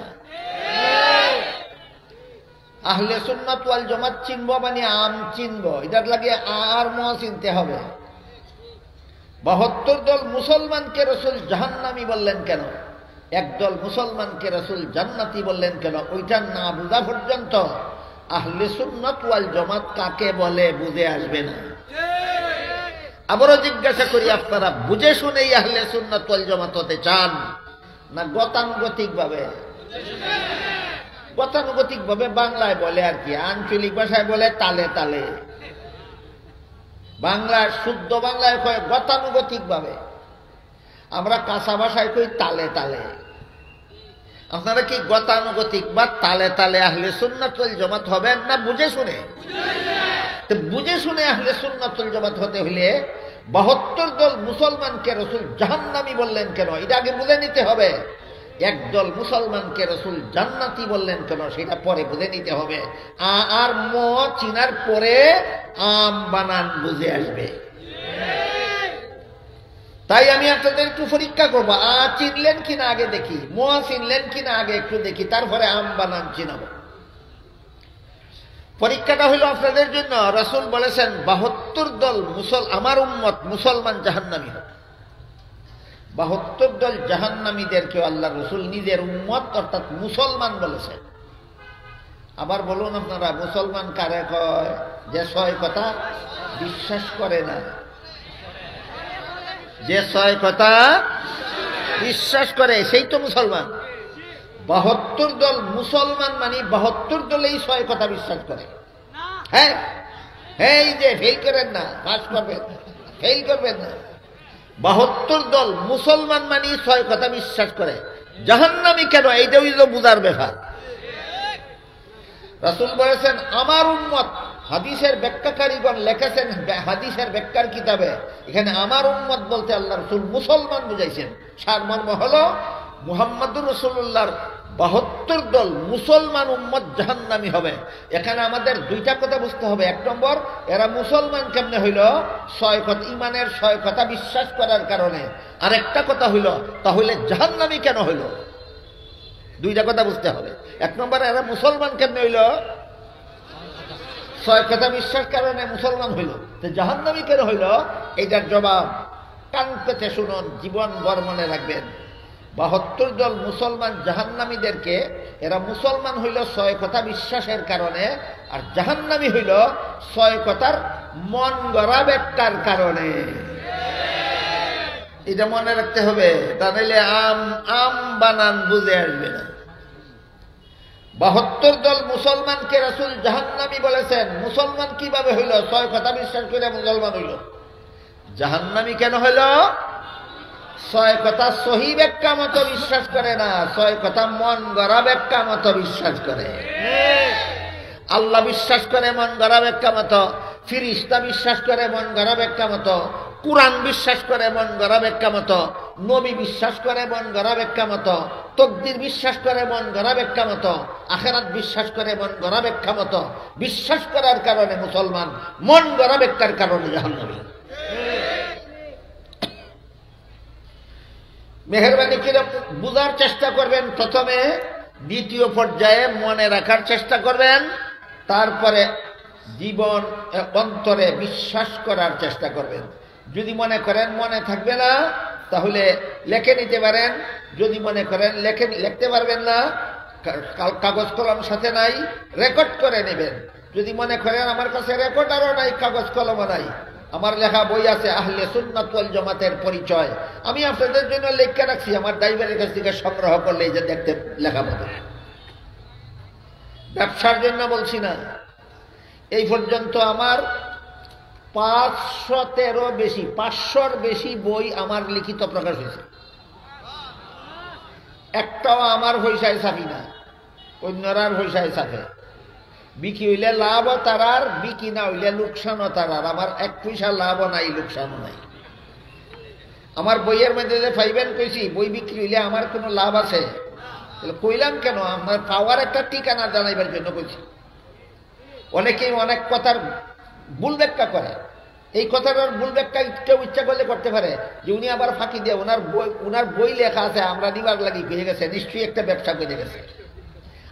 আহলে সুন্নাত ওয়াল জামাত চিনব মানে আম চিনব, এটার লাগে আ আর ম চিনতে হবে। 72 দল মুসলমানকে রাসূল জাহান্নামী বললেন কেন, 1 দল মুসলমানকে রাসূল জান্নাতি বললেন কেন, ওইটা না বুঝা পর্যন্ত আহলে সুন্নাত ওয়াল জামাত কাকে বলে বুঝে আসবে না। আবারও জিজ্ঞাসা করি, আপনারা বুঝে শুনেই আহলে সুন্নাত ওয়াল জামাত হতে চান না গতানুগতিক ভাবে? গতানুগতিক ভাবে বাংলায় বলে আর কি, আঞ্চলিক ভাষায় বলে তালে তালে। বাংলা শুদ্ধ বাংলায় কয় গতানুগতিক ভাবে, আমরা কাঁচা ভাষায় কই তালে তালে। আপনারা কি গতানুগতিক বা তালে তালে আহলে সুন্নাত ওয়াল জামাত হবেন না বুঝে শুনে? তো বুঝে শুনে আহলে সুন্নাত ওয়াল জামাত হতে হলে 72 দল মুসলমানকে রাসূল জাহান্নামী বললেন কেন, এটা আগে বুঝে নিতে হবে। 1 দল মুসলমানকে রাসূল জান্নাতি বললেন কেন, সেটা পরে বুঝে নিতে হবে। আ আর ম চিনার পরে আম বানান বুঝে আসবে। তাই আমি আপনাদের একটু পরীক্ষা করবো, আ চিনলেন কিনা আগে দেখি, ম চিনলেন কিনা আগে একটু দেখি, তারপরে আম বানান চিনাবো। পরীক্ষাটা হলো আপনাদের জন্য। রাসূল বলেছেন 72 দল আমার উম্মত মুসলমান জাহান্নামী হবে। 72 দল জাহান্নামীদেরকে আল্লাহ রাসূল নিজের উম্মত অর্থাৎ মুসলমান বলেছেন। আবার বলুন আপনারা, মুসলমান কারে কয়? যে 6 কথা বিশ্বাস করে না, যে 6 কথা বিশ্বাস করে সেই তো মুসলমান। 72 দল মুসলমান মানে 72 দলেই 6 কথা বিশ্বাস করে। হ্যাঁ, এই যে ফেল করেন না, পাস করবেন, ফেল করবেন না। 72 দল মুসলমান মানি 6 কথা বিশ্বাস করে, জাহান্নামী কেন? এইটাই তো বুঝার ব্যাপার। রাসূল বলেছেন আমার উম্মত, হাদিসের ব্যাখ্যাকারীগণ লিখেছেন হাদিসের ব্যাখ্যার কিতাবে, এখানে আমার উম্মত বলতে আল্লাহ রাসূল মুসলমান বুঝাইছেন। সারমর্ম হলো মুহাম্মদুর রাসূলুল্লাহর 72 দল মুসলমান উম্মত জাহান্নামী হবে। এখানে আমাদের দুইটা কথা বুঝতে হবে। এক নম্বর, এরা মুসলমান কেমনে হইল? 6 কথা, ইমানের 6 কথা বিশ্বাস করার কারণে। আর একটা কথা হইল, তাহলে জাহান্নামী কেন হইল? দুইটা কথা বুঝতে হবে। এক নম্বর, এরা মুসলমান কেমনে হইল? 6 কথা বিশ্বাস কারণে মুসলমান হইল। তো জাহান্নামী কেন হইল? এইটার জবাব কান পেতে শুনুন, জীবন ভর মনে রাখবেন। 72 দল মুসলমান জাহান্নামীদেরকে, এরা মুসলমান হইল 6 কথা বিশ্বাসের কারণে, আর জাহান্নামী হইল 6 কথার মন গড়া ব্যাখ্যার কারণে। এটা মনে রাখতে হবে, তা নাইলে আম বানান বুঝে আসবে না। 72 দল মুসলমানকে রাসূল জাহান্নামী বলেছেন। মুসলমান কিভাবে হইল? 6 কথা বিশ্বাস করে মুসলমান হইল। জাহান্নামী কেন হইল? 6 কথা সহি ব্যাখ্যা মতো বিশ্বাস করে না, 6 কথা মন গড়া ব্যাখ্যা মতো বিশ্বাস করে। আল্লাহ বিশ্বাস করে মন গড়া ব্যাখ্যা মতো, ফিরিস্তা বিশ্বাস করে মন গড়া ব্যাখ্যা মতো, কুরআন বিশ্বাস করে মন গড়া ব্যাখ্যা মতো, নবী বিশ্বাস করে মন গড়া ব্যাখ্যা মতো, তকদির বিশ্বাস করে মন গড়া ব্যাখ্যা মতো, আখিরাত বিশ্বাস করে মন গড়া ব্যাখ্যা মতো। বিশ্বাস করার কারণে মুসলমান, মন গড়া ব্যাখ্যার কারণে জাহান্নামী। মেহেরবানি করে বুঝার চেষ্টা করবেন প্রথমে, দ্বিতীয় পর্যায়ে মনে রাখার চেষ্টা করবেন, তারপরে জীবন অন্তরে বিশ্বাস করার চেষ্টা করবেন। যদি মনে করেন মনে থাকবে না, তাহলে লিখে নিতে পারেন। যদি মনে করেন লিখতে পারবেন না, কাগজ কলম সাথে নাই, রেকর্ড করে নেবেন। যদি মনে করেন আমার কাছে রেকর্ডারও নাই, কাগজ কলমও নাই, আমার লেখা বই আছে আহলে সুন্নাত ওয়াল জামাতের পরিচয়, আমি আপনাদের জন্য লেখা রাখছি, আমার ড্রাইভারের কাছ থেকে সংগ্রহ করলে এই যে দেখতে লেখা পাবেন। ব্যবসার জন্য বলছি না। এই পর্যন্ত আমার 500-র বেশি বই আমার লিখিত প্রকাশ হয়েছে। একটাও আমার পয়সায় ছাপি না, অন্যরার পয়সায় ছাপে। বিক্রি হইলে লাভও তারার, বিক্রি না হইলে লোকসানও তারার। আমার 1 পয়সা লাভও নাই, লোকসানও নাই। আমার বইয়ের মধ্যে যে পাইবেন কইছি, বই বিক্রি হইলে আমার কোনো লাভ আছে? কইলাম কেন? আমার পাওয়ার একটা ঠিকানা জানাইবার জন্য কইছি। অনেকেই অনেক কথার ভুল ব্যাখ্যা করে। এই কথাটার ভুল ব্যাখ্যা কেউ ইচ্ছা করলে করতে পারে যে উনি আবার ফাঁকি দিয়ে উনার বই লেখা আছে, আমরা নিবার লাগি পেয়ে গেছে, নিশ্চয়ই একটা ব্যবসা করে গেছে।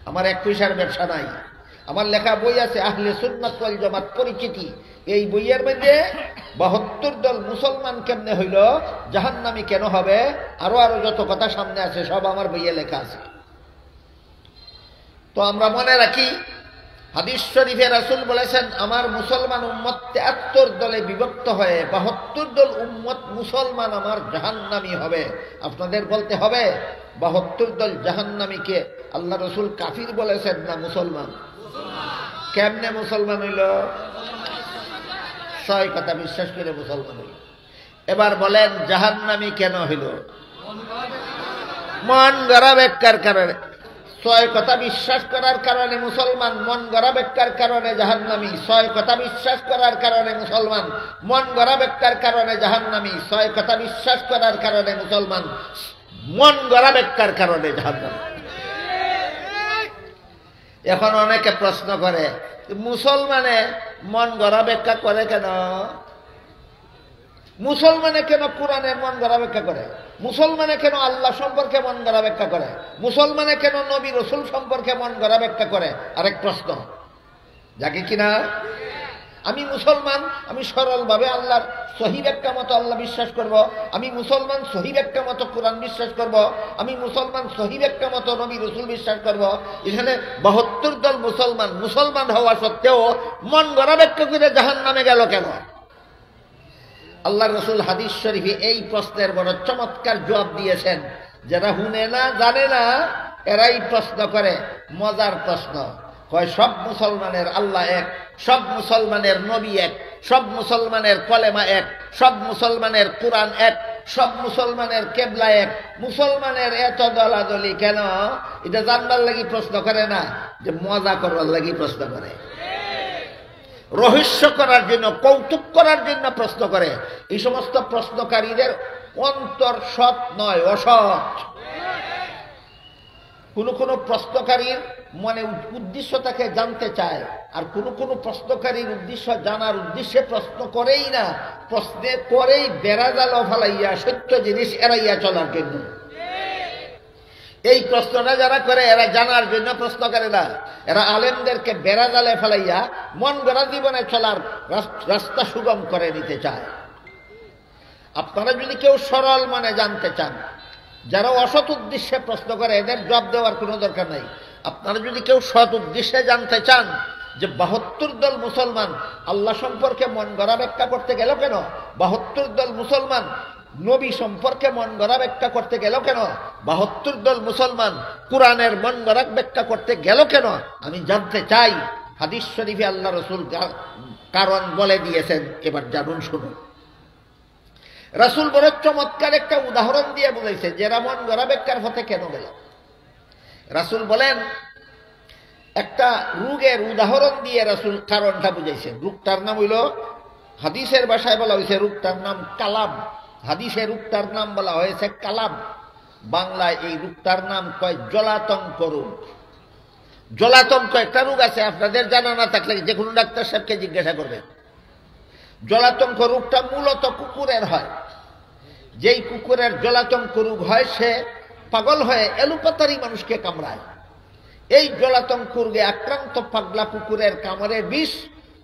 আমার 1 পয়সার ব্যবসা নাই। আমার লেখা বই আছে আহলে সুন্নাত ওয়াল জামাত পরিচিতি। এই বইয়ের মধ্যে 72 দল মুসলমান কেমনে হইল, জাহান্নামী কেন হবে, আরো যত কথা সামনে আছে সব আমার বইয়ে লেখা আছে। তো আমরা মনে রাখি, হাদিস শরীফে রাসূল বলেছেন আমার মুসলমান উম্মত 73 দলে বিভক্ত হয়ে 72 দল উম্মত মুসলমান আমার জাহান্নামী হবে। আপনাদের বলতে হবে 72 দল জাহান্নামীকে আল্লাহ রাসূল কাফির বলেছেন না মুসলমান? কেমনে মুসলমান হইল? 6 কথা বিশ্বাস করে মুসলমান হইল। এবার বলেন জাহান্নামী কেন হইল? মন গড়া ব্যাখ্যার কারণে। 6 কথা বিশ্বাস করার কারণে মুসলমান, মন গড়া ব্যাখ্যার কারণে জাহান্নামী। 6 কথা বিশ্বাস করার কারণে মুসলমান, মন গড়া ব্যাখ্যার কারণে জাহান্নামী। 6 কথা বিশ্বাস করার কারণে মুসলমান, মন গড়া ব্যাখ্যার কারণে জাহান্নামী। এখন অনেকে প্রশ্ন করে, মুসলমানে মন গড়া ব্যাখ্যা করে কেন? মুসলমানে কেন কোরআনের মন গড়া ব্যাখ্যা করে? মুসলমানে কেন আল্লাহ সম্পর্কে মন গড়া ব্যাখ্যা করে? মুসলমানে কেন নবী রাসূল সম্পর্কে মন গড়া ব্যাখ্যা করে? আরেক প্রশ্ন যাকে কিনা আমি মুসলমান, আমি সরলভাবে আল্লাহর সহি ব্যাখ্যা মতো আল্লাহ বিশ্বাস করব, আমি মুসলমান সহি ব্যাখ্যা মতো কোরআন বিশ্বাস করব, আমি মুসলমান সহি ব্যাখ্যা মতো নবী রাসূল বিশ্বাস করব। এখানে 72 দল মুসলমান হওয়া সত্ত্বেও মন গড়া ব্যাখ্যা করে জাহান্নামে গেল কেন? আল্লাহ রাসূল হাদিস শরীফে এই প্রশ্নের বড় চমৎকার জবাব দিয়েছেন। যারা শুনে না, জানে না, এরাই প্রশ্ন করে। মজার প্রশ্ন। কয় সব মুসলমানের আল্লাহ এক, সব মুসলমানের নবী এক, সব মুসলমানের কলেমা এক, সব মুসলমানের কোরআন এক, সব মুসলমানের কেবলা এক। মুসলমানের এত দলাদলি কেন? এটা জানবার লাগি প্রশ্ন করে না, যে মজা করবার লাগি প্রশ্ন করে, রহস্য করার জন্য, কৌতুক করার জন্য প্রশ্ন করে। এই সমস্ত প্রশ্নকারীদের অন্তর সৎ নয়, অসৎ। কোন প্রশ্নকারীর মনে উদ্দেশ্য তাকে জানতে চায়, আর কোন প্রশ্নকারীর উদ্দেশ্য জানার উদ্দেশ্যে প্রশ্ন করেই না, প্রশ্নে করেই বেড়াজাল ফালাইয়া সত্য জিনিস এড়াইয়া চলার জন্য। এই প্রশ্নটা যারা করে এরা জানার জন্য প্রশ্ন করে না, এরা আলেমদেরকে বেড়াজালে ফেলাইয়া মন গড়া জীবনে চলার রাস্তা সুগম করে নিতে চায়। আপনারা যদি কেউ সরল মনে জানতে চান, যারা অসৎ উদ্দেশ্যে প্রশ্ন করে এদের জবাব দেওয়ার কোনো দরকার নাই। আপনারা যদি কেউ সৎ উদ্দেশ্যে জানতে চান যে 72 দল মুসলমান আল্লাহ সম্পর্কে মন গড়া ব্যাখ্যা করতে গেল কেন, 72 দল মুসলমান নবী সম্পর্কে মন গড়া ব্যাখ্যা করতে গেল কেন, 72 দল মুসলমান কোরআনের মন গড়া ব্যাখ্যা করতে গেল কেন, আমি জানতে চাই। হাদিস শরীফে আল্লাহ রাসূল কারণ বলে দিয়েছেন, এবার জানুন, শুনুন। রাসূল বড় চমৎকার একটা উদাহরণ দিয়ে বুঝাইছে যে এরা মন গড়া ব্যাখ্যার পথে কেন গেল। রাসূল বলেন, একটা রোগের উদাহরণ দিয়ে রাসূল কারণটা বুঝাইছেন। রোগটার নাম হইল, হাদিসের ভাষায় বলা হয়েছে রোগটার নাম কালাব। হাদিসের রোগটার নাম বলা হয়েছে কালাব, বাংলায় এই রোগটার নাম কয় জলাতঙ্ক রোগ। জলাতঙ্ক একটা রোগ আছে, আপনাদের জানা না থাকলে যে কোনো ডাক্তার সাহেবকে জিজ্ঞাসা করবেন। জলাতঙ্ক রোগটা মূলত কুকুরের হয়। যেই কুকুরের জলাতঙ্ক রোগ হয় সে পাগল হয়ে এলোপাতারি মানুষকে কামড়ায়। এই জলাতঙ্ক রোগে আক্রান্ত পাগলা কুকুরের কামড়ের বিষ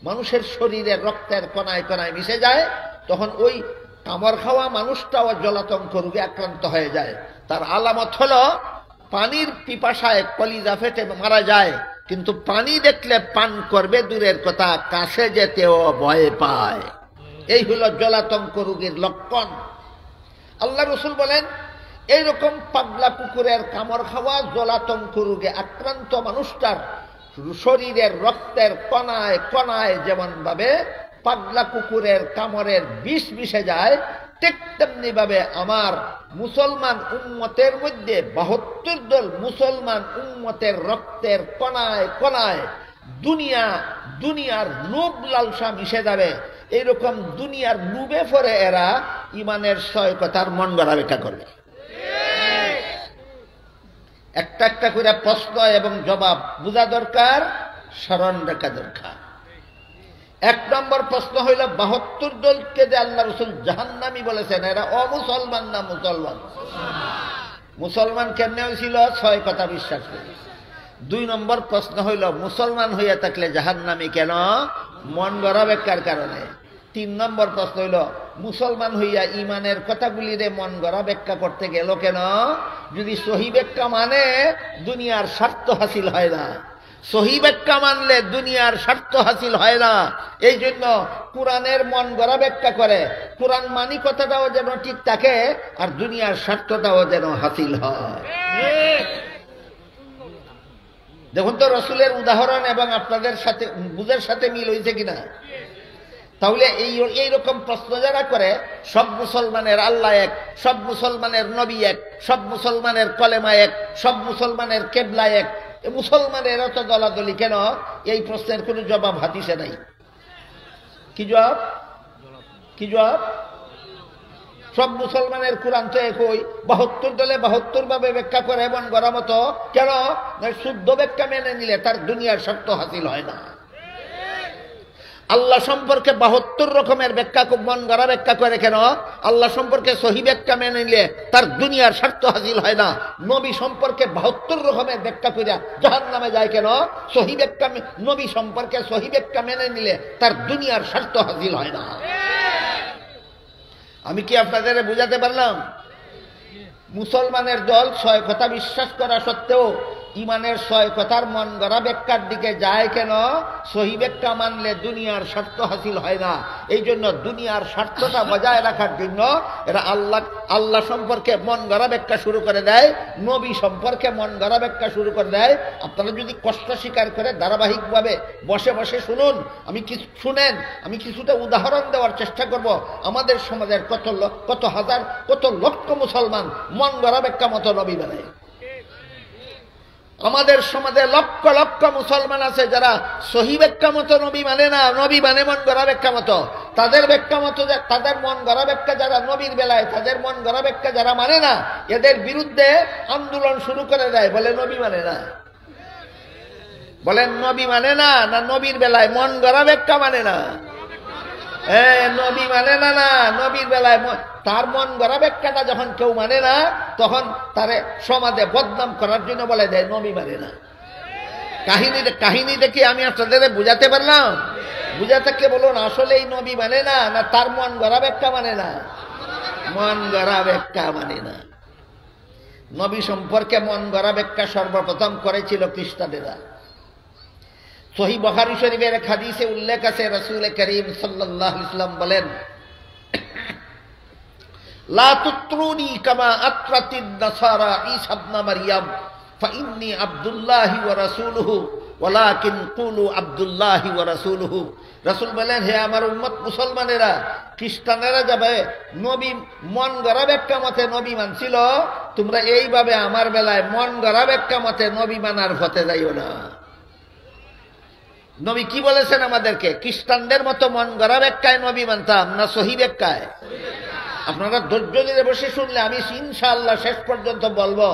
মানুষের শরীরের রক্তের কণায় কণায় মিশে যায়, তখন ওই কামড় খাওয়া মানুষটাও জলাতঙ্ক রোগে আক্রান্ত হয়ে যায়। তার আলামত হলো পানির পিপাসায় কলিজা ফেটে মারা যায়, কিন্তু পানি দেখলে পান করবে দূরের কথা, কাছে যেতেও ভয় পায়। এই হলো জলাতঙ্ক রোগের লক্ষণ। আল্লাহ রাসূল বলেন, এইরকম পাগলা কুকুরের কামড় খাওয়া জলাতঙ্ক রোগে আক্রান্ত মানুষটার শরীরের রক্তের কণায় কণায় যেমন ভাবে পাগলা কুকুরের কামড়ের বিষ মিশে যায়, ঠিক তেমনি ভাবে আমার মুসলমান উম্মতের মধ্যে 72 দল মুসলমান উম্মতের রক্তের কণায় কণায় দুনিয়ার লোভ লালসা মিশে যাবে। এইরকম দুনিয়ার লোভে পরে এরা ইমানের সয় কথার মন গড়া ব্যাখ্যা করবে। একটা একটা করে প্রশ্ন এবং জবাব বোঝা দরকার, স্মরণ রাখা দরকার। 1 নম্বর প্রশ্ন হইল, 72 দলকে যে আল্লাহ রাসূল জাহান্নামী বলেছেন, এরা অমুসলমান না মুসলমান? মুসলমান কেমনে হয়েছিল? 6 কথা বিশ্বাস করি। 2 নম্বর প্রশ্ন হইল, মুসলমান হইয়া থাকলে জাহান্নামী কেন? মন গড়া ব্যাখ্যার কারণে। 3 নম্বর প্রশ্ন হইল, মুসলমান হইয়া ইমানের কথাগুলিরে মন গড়া ব্যাখ্যা করতে গেল কেন? যদি সহি ব্যাখ্যা মানে দুনিয়ার স্বার্থ হাসিল হয় না, সহি ব্যাখ্যা মানলে দুনিয়ার স্বার্থ হাসিল হয় না। এই জন্য কোরআনের মন গড়া ব্যাখ্যা করে, কোরআন মানি কথাটাও যেন ঠিক থাকে, আর দুনিয়ার স্বার্থটাও যেন হাসিল হয়। দেখুন তো রাসূলের উদাহরণ এবং আপনাদের সাথে বুঝের সাথে মিল হয়েছে কিনা? তাহলে এইরকম প্রশ্ন যারা করে, সব মুসলমানের আল্লাহ এক, সব মুসলমানের নবী এক, সব মুসলমানের কলেমা এক, সব মুসলমানের কেবলা এক, মুসলমানের এত দলাদলি কেন? এই প্রশ্নের কোনো জবাব হাদিসে নাই। কি জবাব? কি জবাব? সব মুসলমানের কোরআন তো একই, 72 দলে 72 ভাবে ব্যাখ্যা করে এমন গড়া মতো কেন? শুদ্ধ ব্যাখ্যা মেনে নিলে তার দুনিয়ার স্বার্থ হাসিল হয় না। আল্লাহ সম্পর্কে 72 রকমের ব্যাখ্যা মন গড়া ব্যাখ্যা করে কেন? আল্লাহ সম্পর্কে সহি ব্যাখ্যা মেনে নিলে তার দুনিয়ার স্বার্থ হাসিল হয় না। নবী সম্পর্কে 72 রকমের ব্যাখ্যা করে জাহান্নামে যায় কেন? সহি ব্যাখ্যা, নবী সম্পর্কে সহি ব্যাখ্যা মেনে নিলে তার দুনিয়ার স্বার্থ হাসিল হয় না। আমি কি আপনাদের বুঝাতে পারলাম? মুসলমানের দল 6 কথা বিশ্বাস করা সত্ত্বেও ইমানের ছয় কথার মন গড়া ব্যাখ্যার দিকে যায় কেন? সহি ব্যাখ্যা মানলে দুনিয়ার স্বার্থ হাসিল হয় না। এই জন্য দুনিয়ার স্বার্থটা বজায় রাখার জন্য এরা আল্লাহ সম্পর্কে মন গড়া ব্যাখ্যা শুরু করে দেয়, নবী সম্পর্কে মন গড়া ব্যাখ্যা শুরু করে দেয়। আপনারা যদি কষ্ট স্বীকার করে ধারাবাহিকভাবে বসে বসে শুনুন, আমি কিছুটা উদাহরণ দেওয়ার চেষ্টা করব। আমাদের সমাজের কত হাজার কত লক্ষ মুসলমান মন গড়া ব্যাখ্যা মতো নবী বানায়। আমাদের সমাজে লক্ষ লক্ষ মুসলমান আছে যারা সহি ব্যাখ্যা মতো নবী মানে না, নবী মানে মন গড়া ব্যাখ্যা মতো। তাদের ব্যাখ্যা মতো, তাদের মন গড়া ব্যাখ্যা যারা নবীর বেলায়, তাদের মন গড়া ব্যাখ্যা যারা মানে না, এদের বিরুদ্ধে আন্দোলন শুরু করে দেয়, বলে নবী মানে না। বলেন নবী মানে না, না নবীর বেলায় মন গড়া ব্যাখ্যা মানে না? নবী মানে না, না নবীর বেলায় তার মন গড়া ব্যাখ্যাটা যখন কেউ মানে না, তখন তারে সমাজে বদনাম করার জন্য বলে দেয় নবী মানে না। কাহিনীটা কি আমি আপনাদের বুঝাতে পারলাম? বুঝা থাকলে বলুন, আসলে এই নবী মানে না, না তার মন গড়া ব্যাখ্যা মানে না? মন গড়া ব্যাখ্যা মানে না। নবী সম্পর্কে মন গড়া ব্যাখ্যা সর্বপ্রথম করেছিল খ্রিস্টানেরা। সহিহ বুখারী শরীফের এক হাদিসে উল্লেখ আছে, রাসূল করিম সাল্লাল্লাহু আলাইহি ওয়াসাল্লাম বলেন, লা তুত্রুনি কামা আত্রাতিন নাসারা ঈসা ইবনে মারইয়াম ফাইন্নী আব্দুল্লাহি ওয়া রাসূলুহু ওয়ালাকিন কুলু আব্দুল্লাহি ওয়া রাসূলুহু। রাসূল বলেন, হে আমার উম্মত মুসলমানেরা, খ্রিস্টানেরা যাবে নবী মন গড়া ব্যাখ্যা মতে নবী মানছিল, তোমরা এইভাবে আমার বেলায় মন গড়া ব্যাখ্যা মতে নবী মানার পথে যাইও না। নবী কি বলেছেন আমাদেরকে? খ্রিস্টানদের মতো মন গড়া ব্যাখ্যায় নবী মানতাম না সহি ব্যাখ্যায়? আপনারা ধৈর্য ধরে বসে শুনলে আমি ইনশাআল্লাহ শেষ পর্যন্ত বলবো,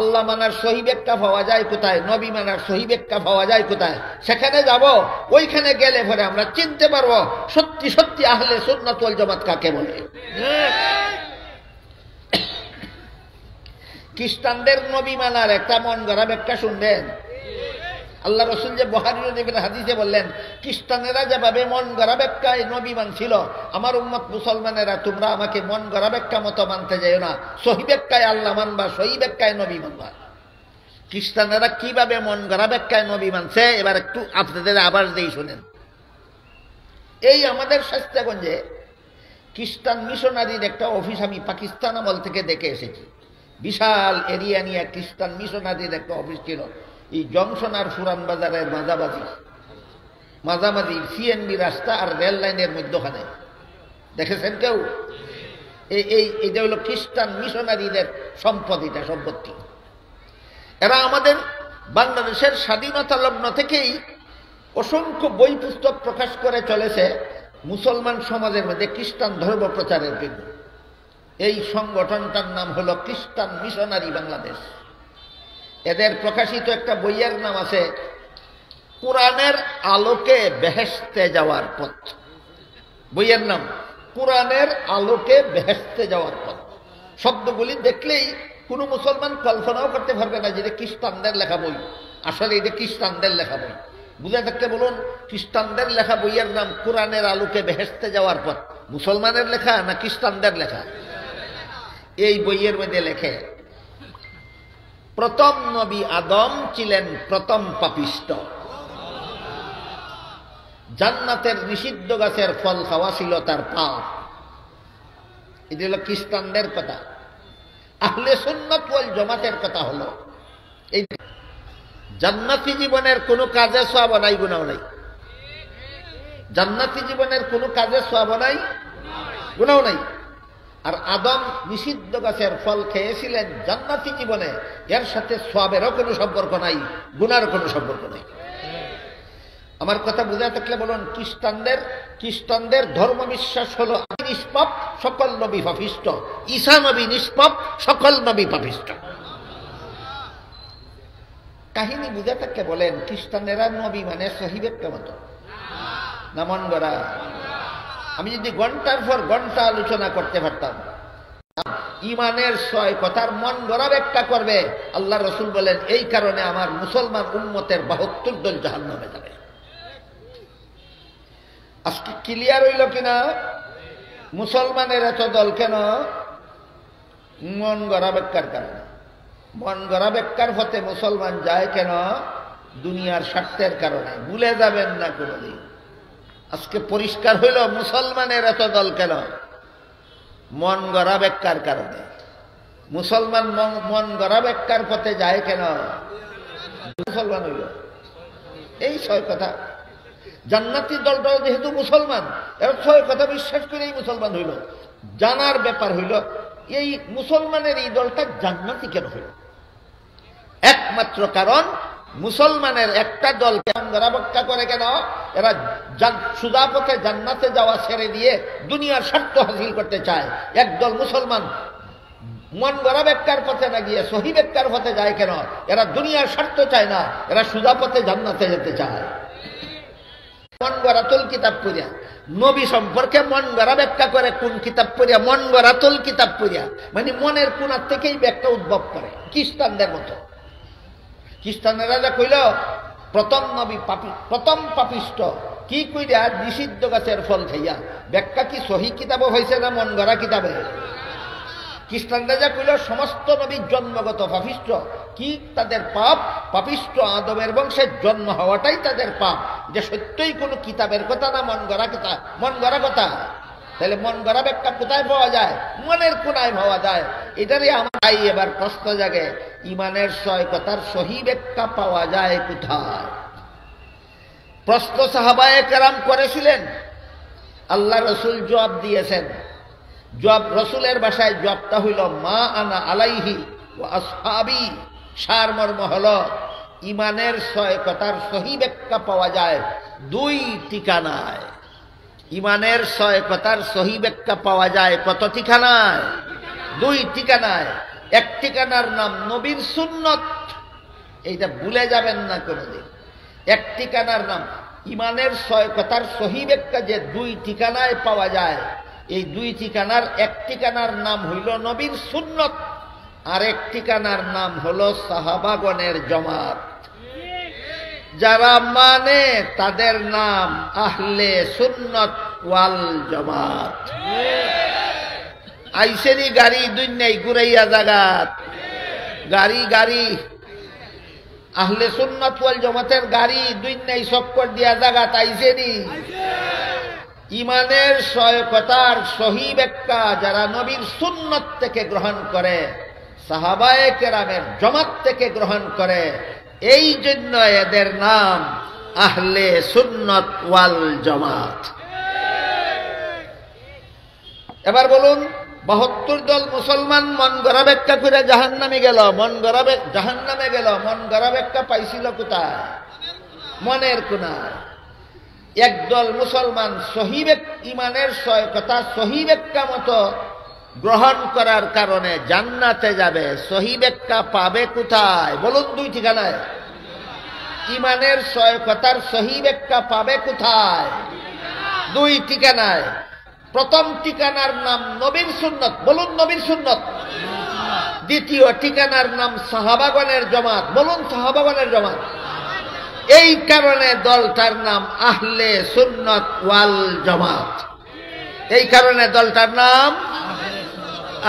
আল্লাহ মানার সহি ব্যাখ্যা পাওয়া যায় কোথায়, নবী মানার সহি ব্যাখ্যা পাওয়া যায় কোথায়, সেখানে যাব। ওইখানে গেলে পরে আমরা চিনতে পারবো সত্যি সত্যি আহলে সুন্নাত ওয়াল জামাত কাকে বলে। খ্রিস্টানদের নবী মানার একটা মন গড়া ব্যাখ্যা শুনবেন। আল্লাহ রসুল যে বুখারী শরীফের হাদিসে বললেন, খ্রিস্টানেরা যেভাবে মন গড়া ব্যাখ্যায় নবী মানছিল, আমার উম্মত মুসলমানেরা তোমরা আমাকে মন গড়া ব্যাখ্যা মতো মানতে যাও না, সহি ব্যাখ্যায় আল্লাহ মানবা, সহি ব্যাখ্যায় নবী মানবা। খ্রিস্টানেরা কিভাবে মন গড়া ব্যাখ্যায় নবী মানছে এবার একটু আপনাদের আবার দিয়ে শুনেন। এই আমাদের শাস্তাগঞ্জে খ্রিস্টান মিশনারির একটা অফিস আমি পাকিস্তান আমল থেকে দেখে এসেছি। বিশাল এরিয়া নিয়ে খ্রিস্টান মিশনারির একটা অফিস ছিল। এই জংশন আর পুরান বাজারের মাঝামাঝি সিএনবি রাস্তা আর রেল লাইনের মধ্যখানে। দেখেছেন কেউ? এইটা হলো খ্রিস্টান মিশনারিদের সম্পত্তি। এরা আমাদের বাংলাদেশের স্বাধীনতা লগ্ন থেকেই অসংখ্য বই পুস্তক প্রকাশ করে চলেছে মুসলমান সমাজের মধ্যে খ্রিস্টান ধর্ম প্রচারের জন্য। এই সংগঠনটার নাম হলো খ্রিস্টান মিশনারি বাংলাদেশ। এদের প্রকাশিত একটা বইয়ের নাম আছে কোরআনের আলোকে বেহেশতে যাওয়ার পথ। বইয়ের নাম কোরআনের আলোকে বেহেশতে যাওয়ার পথ। শব্দগুলি দেখলেই কোনো মুসলমান কল্পনাও করতে পারবে না যে এটা খ্রিস্টানদের লেখা বই। আসলে এটা খ্রিস্টানদের লেখা বই। বুঝে থাকতে বলুন, খ্রিস্টানদের লেখা বইয়ের নাম কোরআনের আলোকে বেহেশতে যাওয়ার পথ। মুসলমানের লেখা না খ্রিস্টানদের লেখা? এই বইয়ের মধ্যে লেখে, প্রথম নবী আদম ছিলেন প্রথম পাপিষ্ট। জান্নাতের নিষিদ্ধ গাছের ফল খাওয়া ছিল তার পাপ। এটা হলো খ্রিস্টানদের কথা। আহলে সুন্নাত ওয়াল জামাতের কথা হলো এই জান্নাতি জীবনের কোনো কাজে সওয়াব নাই, গুনাহ নাই। জান্নাতি জীবনের কোনো কাজে সওয়াব নাই, গুনাহ নাই। আর আদম নিষিদ্ধ গাছের ফল খেয়েছিলেন জান্নাতি জীবনে, এর সাথে সওয়াবেরও কোনো সম্পর্ক নাই, গুনাহর কোনো সম্পর্ক নাই। আমার কথা বুঝা থাকলে বলুন, খ্রিস্টানদের ধর্ম বিশ্বাস হলো নিষ্পাপ, সকল নবী পাপিষ্ট। ঈসা নবী নিষ্পাপ, সকল নবী পাপিষ্ট। কাহিনী বুঝা থাকলে বলেন, খ্রিস্টানেরা নবী মানে সহি ব্যাখ্যা মতো না মন গড়া? আমি যদি ঘন্টার পর ঘন্টা আলোচনা করতে পারতাম, ইমানের 6 কথার মন গড়া ব্যাখ্যা করবে, আল্লাহ রসুল বলেন এই কারণে আমার মুসলমান উম্মতের 72 দল জাহান্নামে যাবে। আজকে ক্লিয়ার হইল কিনা? মুসলমানের এত দল কেন? মন গড়া ব্যাখ্যার কারণে। মন গড়া ব্যাখ্যার পথে মুসলমান যায় কেন? দুনিয়ার স্বার্থের কারণে। ভুলে যাবেন না কোনদিন। আজকে পরিষ্কার হইল মুসলমানের এত দল কেন? মন গড়া ব্যাখ্যার কারণে। মুসলমান মন গড়া ব্যাখ্যার পথে যায় কেন? মুসলমান হইল এই 6 কথা। জান্নাতি দলটাও যেহেতু মুসলমান, এর 6 কথা বিশ্বাস করেই মুসলমান হইল। জানার ব্যাপার হইল এই মুসলমানের এই দলটা জান্নাতি কেন হইল? একমাত্র কারণ মুসলমানের একটা দলকে মন গড়া ব্যাখ্যা করে কেন? এরা সুদা পথে জান্নাতে যাওয়া ছেড়ে দিয়ে দুনিয়ার স্বার্থ হাসিল করতে চায়। একদল মুসলমান মন গড়া ব্যাখ্যার পথে না গিয়ে সহি ব্যাখ্যার পথে যায় কেন? এরা দুনিয়ার স্বার্থ চায় না, এরা সুদা পথে জান্নাতে যেতে চায়। মন গড়াতুল কিতাব পড়িয়া নবী সম্পর্কে মন গড়া ব্যাখ্যা করে কোন কিতাব পড়িয়া? মন গড়াতুল কিতাব পড়িয়া, মানে মনের কোণার থেকেই ব্যাখ্যা উদ্ভব করে, খ্রিস্টানদের মতো। খ্রিস্টানেরা যা কইল প্রথম নবী প্রথম পাপিষ্ট, কি কইরা? নিষিদ্ধ গাছের ফল খাইয়া। ব্যাখ্যা কি সহি কিতাবও হয়েছে না মন গড়া কিতাবে? খ্রিস্টানরা যা কইল সমস্ত নবী জন্মগত পাপিষ্ট, কি তাদের পাপ? পাপিষ্ট আদমের বংশের জন্ম হওয়াটাই তাদের পাপ। যে সত্যই কোনো কিতাবের কথা না মন গড়া কথা? মন গড়া কথা। তাহলে মন গড়া ব্যাখ্যা কোথায় পাওয়া যায়? মনের কোনায় পাওয়া যায়। এটারই আমার এবার প্রশ্ন জাগে, ইমানের 6 কথার সহি ব্যাখ্যা পাওয়া যায় কোথায়? প্রশ্ন সাহাবায়ে কেরাম করেছিলেন, আল্লাহ রসুল জবাব দিয়েছেন। জবাব রসুলের ভাষায় জবাবটা হইল মা আনা আলাইহি ওয়া আসহাবি। সারমর্ম হল ইমানের 6 কথার সহি ব্যাখ্যা পাওয়া যায় 2 ঠিকানায়। ইমানের 6 কথার সহি ব্যাখ্যা পাওয়া যায় কত ঠিকানায়? 2 ঠিকানায়। এক ঠিকানার নাম নবীর সুন্নত, এইটা ভুলে যাবেন না কোনদিন। এক ঠিকানার নাম ইমানের 6 কথার সহি ব্যাখ্যা যে 2 ঠিকানায় পাওয়া যায়, এই 2 ঠিকানার এক ঠিকানার নাম হইল নবীর সুন্নত, আর এক ঠিকানার নাম হলো সাহাবাগণের জমাত। যারা মানে তাদের নাম আহলে সুন্নত ওয়াল জামাত। আইসেনি গাড়ি দুনিয়ায় ঘুরাইয়া জাগাত, গাড়ি গাড়ি আহলে সুন্নত ওয়াল জামাতের গাড়ি দুনিয়ায় চক্কর দিয়া জাগাত আইসেনি। ইমানের 6 কথার সহি ব্যাখ্যা যারা নবীর সুন্নত থেকে গ্রহণ করে, সাহাবায়ে কেরামের জমাত থেকে গ্রহণ করে, এই জন্য এদের নাম আহলে সুন্নত ওয়াল জামাত। এবার বলুন, 72 দল মুসলমান মন গড়া ব্যাখ্যা করে জাহান্নামে গেল। জাহান্নামে গেল, মন গড়া ব্যাখ্যা পাইছিল কোথায়? মনের কোনায়। একদল মুসলমান ইমানের 6 কথা সহি ব্যাখ্যা মতো গ্রহণ করার কারণে জান্নাতে যাবে। সহি ব্যাখ্যা পাবে কোথায়? বলুন 2 ঠিকানায়। ইমানের 6 কথার সহি ব্যাখ্যা পাবে কোথায়? 2 ঠিকানায়। প্রথম ঠিকানার নাম নবীর সুন্নত, বলুন নবীর সুন্নত। দ্বিতীয় ঠিকানার নাম সাহাবাগণের জমাত, বলুন সাহাবাগণের জমাত। এই কারণে দলটার নাম আহলে সুন্নত ওয়াল জামাত। এই কারণে দলটার নাম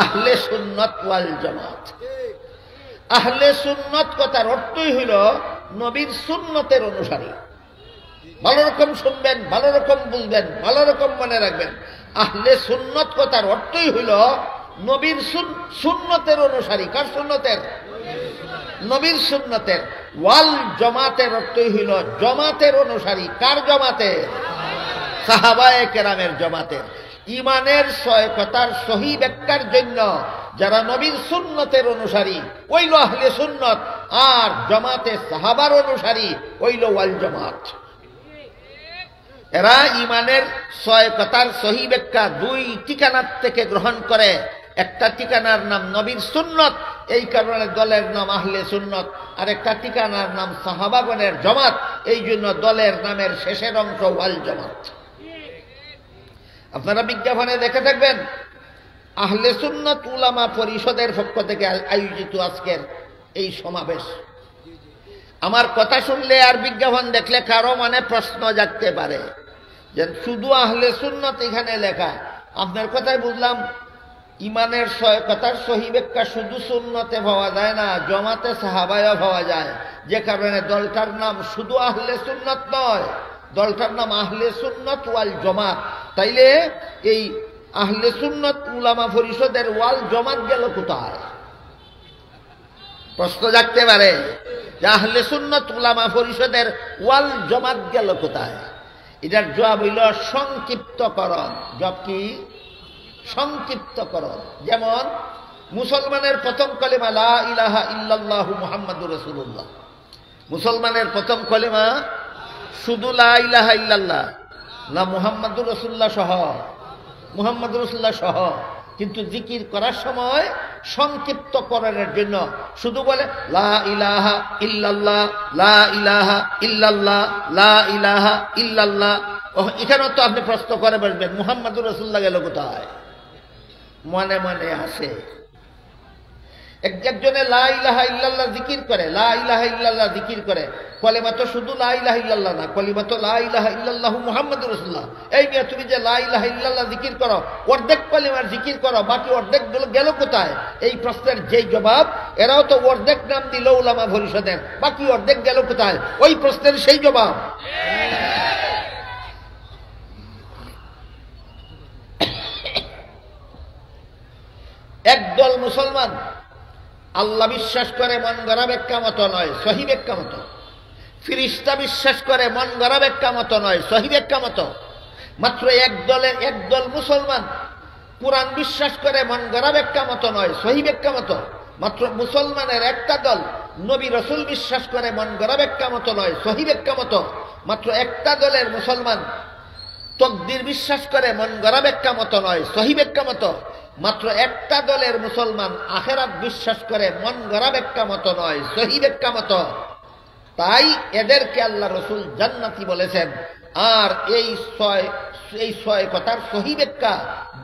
আহলে সুন্নত ওয়াল জামাত। আহলে সুন্নত কথার অর্থই হইল নবীর সুন্নতের অনুসারী। ভালো রকম শুনবেন, ভালো রকম বুঝবেন, ভালো রকম মনে রাখবেন। আহলে সুন্নত কথার অর্থই হইল নবীর সুন্নতের অনুসারী। কার সুন্নতের? নবীর সুন্নতের। ওয়াল জামাতের অর্থই হইল জামাতের অনুসারী। কার জামাতের? সাহাবায়ে কেরামের জামাতের। ইমানের 6 কথার সহি ব্যাখ্যার জন্য যারা নবীর সুন্নতের অনুসারী ওইল আহলে সুন্নত, আর জামাতে সাহাবার অনুসারী ওইল ওয়াল জামাত। এরা ইমানের 6 কথার সহি ব্যাখ্যা 2 ঠিকানার থেকে গ্রহণ করে। একটা ঠিকানার নাম নবীর সুন্নত, এই কারণে দলের নাম আহলে সুন্নত। আর একটা ঠিকানার নাম সাহাবাগণের জামাত, এই জন্য দলের নামের শেষের অংশ ওয়াল জামাত। আপনারা বিজ্ঞাপনে দেখে থাকবেন আহলে সুন্নাত উলামা পরিষদের পক্ষ থেকে আয়োজিত আজকের এই সমাবেশ। আমার কথা শুনলে আর বিজ্ঞাপন দেখলে কারো মনে প্রশ্ন জাগতে পারে যে শুধু আহলে সুন্নাত এখানে লেখা। আপনার কথাই বুঝলাম ইমানের কথার সহি ব্যাখ্যা শুধু সুন্নতে পাওয়া যায় না, জমাতে সাহাবায়ও পাওয়া যায়। যে কারণে দলটার নাম শুধু আহলে সুন্নাত নয়, দলটার নাম আহলে সুন্নাত ওয়াল জামাত। তাইলে এই আহলে সুন্নাত উলামা পরিষদের ওয়াল জামাত গেল কোথায়? প্রশ্ন জাগতে পারে যে আহলে সুন্নাত উলামা পরিষদের ওয়াল জামাত গেল কোথায়? এটার জবাব হইল সংক্ষিপ্তকরণ। জবাব কি? সংক্ষিপ্তকরণ। যেমন মুসলমানের প্রথম কলেমা লা ইলাহা ইল্লাল্লাহু মুহাম্মাদুর রাসূলুল্লাহ। মুসলমানের প্রথম কলেমা শুধু লা ইলাহা ইল্লাল্লাহ না মুহাম্মাদুর রাসূলুল্লাহ সহ, মুহাম্মাদুর রাসূলুল্লাহ সহ। কিন্তু জিকির করার সময় সংক্ষিপ্তকরণের জন্য শুধু বলে লা ইলাহা ইল্লাল্লাহ, লা ইলাহা ইল্লাল্লাহ, লা ইলাহা ইল্লাল্লাহ। এখানে তো আপনি প্রশ্ন করে বসবেন মুহাম্মাদুর রাসূলুল্লাহ গেল কোথায়? মনে মনে আসে। একজনে লা ইলাহা ইল্লাল্লাহ জিকির করে, লা ইলাহা ইল্লাল্লাহ জিকির করে, কলেমা তো শুধু লা ইলাহা ইল্লাল্লাহ না, কলেমা তো লা ইলাহা ইল্লাল্লাহু মুহাম্মাদুর রাসূলুল্লাহ। এই নিয়ে তুমি যে লা ইলাহা ইল্লাল্লাহ জিকির করো, অর্ধেক কলেমার জিকির করো, বাকি অর্ধেক গেল কোথায়? এই প্রশ্নের যেই জবাব, এরাও তো অর্ধেক নাম দিল উলামা পরিষদের, বাকি অর্ধেক গেল কোথায়? ওই প্রশ্নের সেই জবাব। একদল মুসলমান আল্লাহ বিশ্বাস করে মন গড়া ব্যাখ্যা মতো নয়, সহি ব্যাখ্যা মতো। ফিরিস্তা বিশ্বাস করে মন গড়া ব্যাখ্যা মতো নয়, সহি ব্যাখ্যা মতো। মাত্র একদল মুসলমান কুরআন বিশ্বাস করে মন গড়া ব্যাখ্যা মতো নয়, সহি ব্যাখ্যা মতো। মাত্র মুসলমানের একটা দল নবী রাসূল বিশ্বাস করে মন গড়া ব্যাখ্যা মতো নয়, সহি ব্যাখ্যা মতো। মাত্র একটা দলের মুসলমান তকদির বিশ্বাস করে মন গড়া ব্যাখ্যা মতো নয়, সহি ব্যাখ্যা মতো। মাত্র একটা দলের মুসলমান আখিরাত বিশ্বাস করে মন গড়া ব্যাখ্যা মতো নয়, সহি ব্যাখ্যা মতো। তাই এদেরকে আল্লাহ রাসূল জান্নাতি বলেছেন। আর এই ছয় কথার সহি ব্যাখ্যা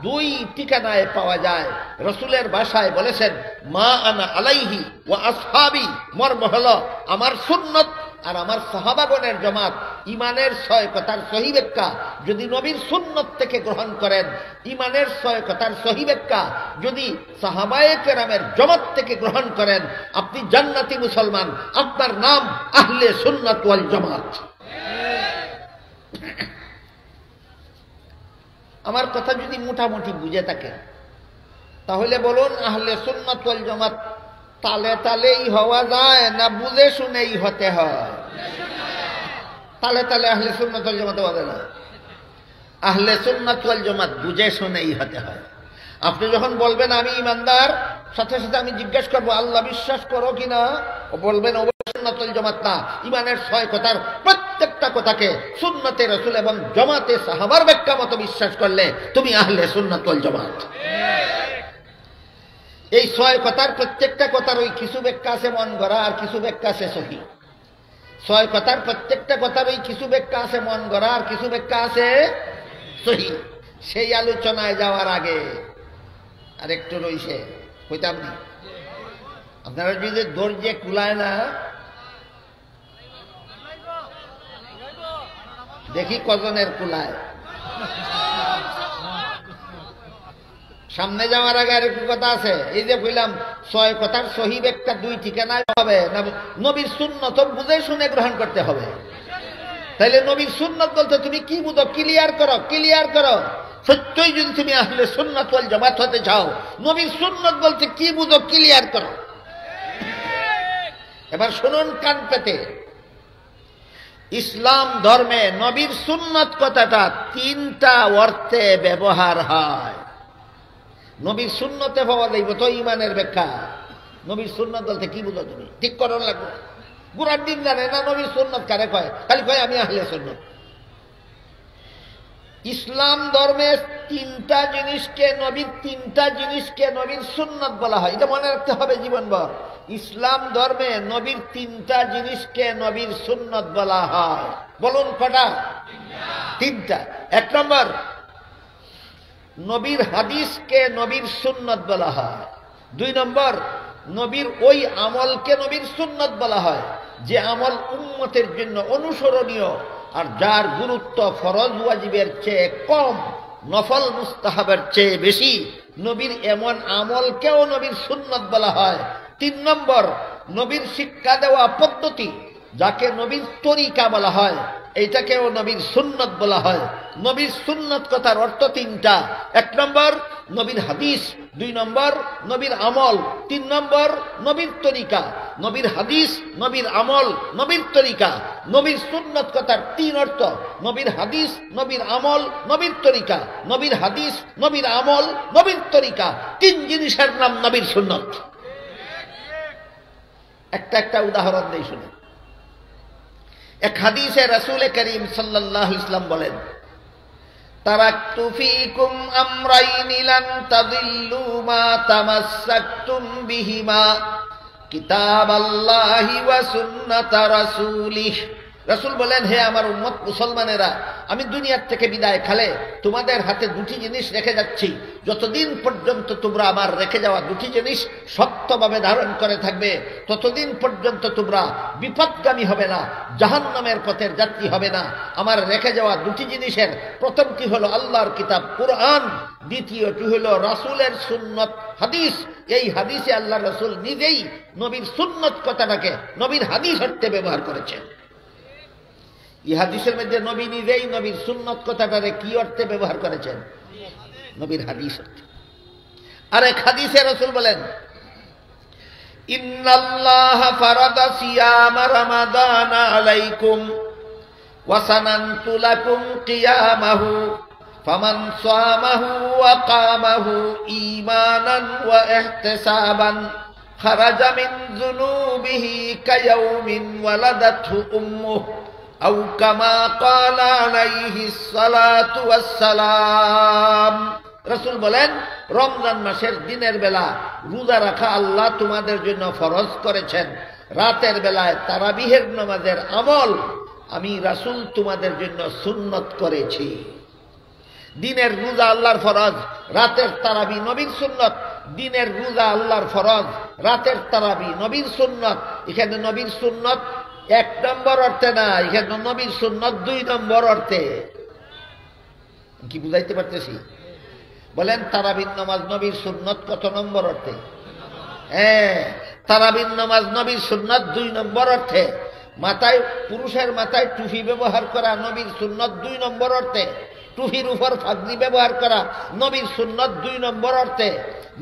দুই ঠিকানায় পাওয়া যায়। রাসূলের ভাষায় বলেছেন মা আনা আলাইহি ওয়া আসহাবি, মর্ম হলো আমার সুন্নত আর আমার সাহাবাগণের জামাত। ইমানের ছয় কথার সহি ব্যাখ্যা যদি নবীর সুন্নত থেকে গ্রহণ করেন, ইমানের ছয় কথার সহি ব্যাখ্যা যদি সাহাবায়ে কেরামের জামাত থেকে গ্রহণ করেন, আপনি জান্নাতি মুসলমান, আপনার নাম আহলে সুন্নাত ওয়াল জামাত। আমার কথা যদি মোটামুটি বুঝে থাকেন তাহলে বলুন আহলে সুন্নাত ওয়াল জামাত তালে তালেই হওয়া যায় না বুঝে শুনেই হতে হয়? তালে তালে আহলে সুন্নাত ওয়াল জামাত হবে না। আহলে সুন্নাত ওয়াল জামাত বুঝে শুনেই হতে হয়। আপনি যখন বলবেন আমি ইমানদার, সাথে সাথে আমি জিজ্ঞেস করবো আল্লাহ বিশ্বাস করো কিনা, ও বলবেন অবশ্যই সুন্নাত ওয়াল জামাত না। ইমানের ছয় কথার প্রত্যেকটা কথাকে সুন্নতে রাসূল এবং জামাতে সাহাবার ব্যাখ্যা মতো বিশ্বাস করলে তুমি আহলে সুন্নাত ওয়াল জামাত। এই ছয় কথার প্রত্যেকটা কথার ওই কিছু ব্যাখ্যা আছে মন গড়া আর কিছু ব্যাখ্যা আছে সহি। ছয় কথার প্রত্যেকটা কথার ওই কিছু ব্যাখ্যা আছে মন গড়া আর কিছু ব্যাখ্যা আছে সহি। সেই আলোচনায় যাওয়ার আগে আরেকটু রইছে কইতাম না, আপনারা যদি ধৈর্যে কুলায় না, দেখি কজনের কুলায়। সামনে যাওয়ার আগে আরেকটু কথা আছে। এই যে কইলাম ছয় কথার সহি ব্যাখ্যা দুই ঠিকানায় হবে না, নবীর সুন্নত বুঝে শুনে গ্রহণ করতে হবে। তাইলে নবীর সুন্নত বলতে তুমি কি বুঝো ক্লিয়ার করো, ক্লিয়ার করো। সত্যই যদি তুমি আহলে সুন্নাত ওয়াল জামাত হতে চাও, নবীর সুন্নত বলতে কি বুঝো ক্লিয়ার করো। এবার শুনুন কান পেতে, ইসলাম ধর্মে নবীর সুন্নত কথাটা তিনটা অর্থে ব্যবহার হয়। নবীর সুন্নতে পাওয়া যাইব তো ইমানের ব্যাখ্যা। নবীর সুন্নত বলতে কি বুঝো তুমি ঠিক করো লাগবে। গুরার দিন জানে না নবীর সুন্নত কারে কয়, খালি কয় আমি আহলে সুন্নত। ইসলাম ধর্মে তিনটা জিনিসকে নবীর সুন্নত বলা হয়। এটা মনে রাখতে হবে জীবনভর। ইসলাম ধর্মে নবীর তিনটা জিনিসকে নবীর সুন্নত বলা হয়। বলুন কটা? তিনটা। এক নম্বর, নবীর হাদিসকে নবীর সুন্নত বলা হয়। দুই নম্বর, নবীর ওই আমলকে নবীর সুন্নত বলা হয় যে আমল উম্মতের জন্য অনুসরণীয় আর যার গুরুত্ব ফরজ ওয়াজিবের চেয়ে কম, নফল মুস্তাহাবের চেয়ে বেশি। নবীর এমন আমলকেও নবীর সুন্নত বলা হয়। 3 নম্বর, নবীর শিক্ষা দেওয়া পদ্ধতি যাকে নবীর তরিকা বলা হয়, এইটাকেও নবীর সুন্নত বলা হয়। নবীর সুন্নত কথার অর্থ 3টা। 1 নম্বর নবীর হাদিস, 2 নম্বর নবীর আমল, 3 নম্বর নবীর তরিকা। নবীর হাদিস, নবীর আমল, নবীর তরিকা। নবীর সুন্নত কথার 3 অর্থ: নবীর হাদিস, নবীর আমল, নবীর তরিকা। নবীর হাদিস, নবীর আমল, নবীর তরিকা, 3 জিনিসের নাম নবীর সুন্নত। একটা উদাহরণ দেই শুনে। এক হাদিসে রাসূল করিম সাল্লাল্লাহু আলাইহি ওয়াসাল্লাম বলেন, তারাকতু ফীকুম আমরাইন লান তাদিল্লু মা তামাসসাকতুম বিহিমা কিতাবাল্লাহি ওয়া সুন্নাতা রাসূলিহি। রাসূল বলেন, হে আমার উম্মত মুসলমানেরা, আমি দুনিয়ার থেকে বিদায় খালে তোমাদের হাতে 2টি জিনিস রেখে যাচ্ছি। যতদিন পর্যন্ত তোমরা আমার রেখে যাওয়া 2টি জিনিস শক্তভাবে ধারণ করে থাকবে, ততদিন পর্যন্ত তোমরা বিপদগামী হবে না, জাহান্নামের পথের যাত্রী হবে না। আমার রেখে যাওয়া 2টি জিনিসের প্রথমটি হলো আল্লাহর কিতাব কুরআন, দ্বিতীয়টি হলো রাসূলের সুন্নত হাদিস। এই হাদিসে আল্লাহ রাসূল নিজেই নবীর সুন্নত কথাটাকে নবীর হাদিস অর্থে ব্যবহার করেছেন। এই হাদিসের মধ্যে নবী নিজেই নবীর সুন্নত কথাটারে কি অর্থে ব্যবহার করেছেন? নবীর হাদিস অর্থে। আরেক হাদিসে রাসূল বলেন, ইন্নাল্লাহা ফারাদা সিয়ামা রমাদান আলাইকুম ওয়া সানানতু লাকুম কিয়ামাহু ফামান সামাহু ওয়া কামাহু ঈমানান ওয়া ইহতিসাবান খারাজা মিন যুনুবিহি কায়াউমিন ওয়ালাদাতহু উম্মুহু আও কামা ক্বালা আলাইহিস সালাতু ওয়াস সালাম। রাসূল বলেন, রমজান মাসের দিনের বেলা রোজা রাখা আল্লাহ তোমাদের জন্য ফরজ করেছেন। রাতের বেলায় তারাবিহের নামাজের আমল আমি রাসূল তোমাদের জন্য সুন্নত করেছি। দিনের রোজা আল্লাহর ফরজ, রাতের তারাবি নবীর সুন্নত। দিনের রোজা আল্লাহর ফরজ, রাতের তারাবি নবীর সুন্নত। এখানে নবীর সুন্নত 1 নম্বর অর্থে না, এখানে নবীর সুন্নত 2 নম্বর অর্থে। কি বুঝাইতে পারতেছি? বলেন, তারাবির নামাজ নবীর সুন্নত কত নম্বর অর্থে? হ্যাঁ, তারাবির নামাজ নবীর সুন্নত 2 নম্বর অর্থে। মাথায়, পুরুষের মাথায় টুপি ব্যবহার করা নবীর সুন্নত 2 নম্বর অর্থে। টুপির উপর ফাগড়ি ব্যবহার করা নবীর সুন্নত 2 নম্বর অর্থে।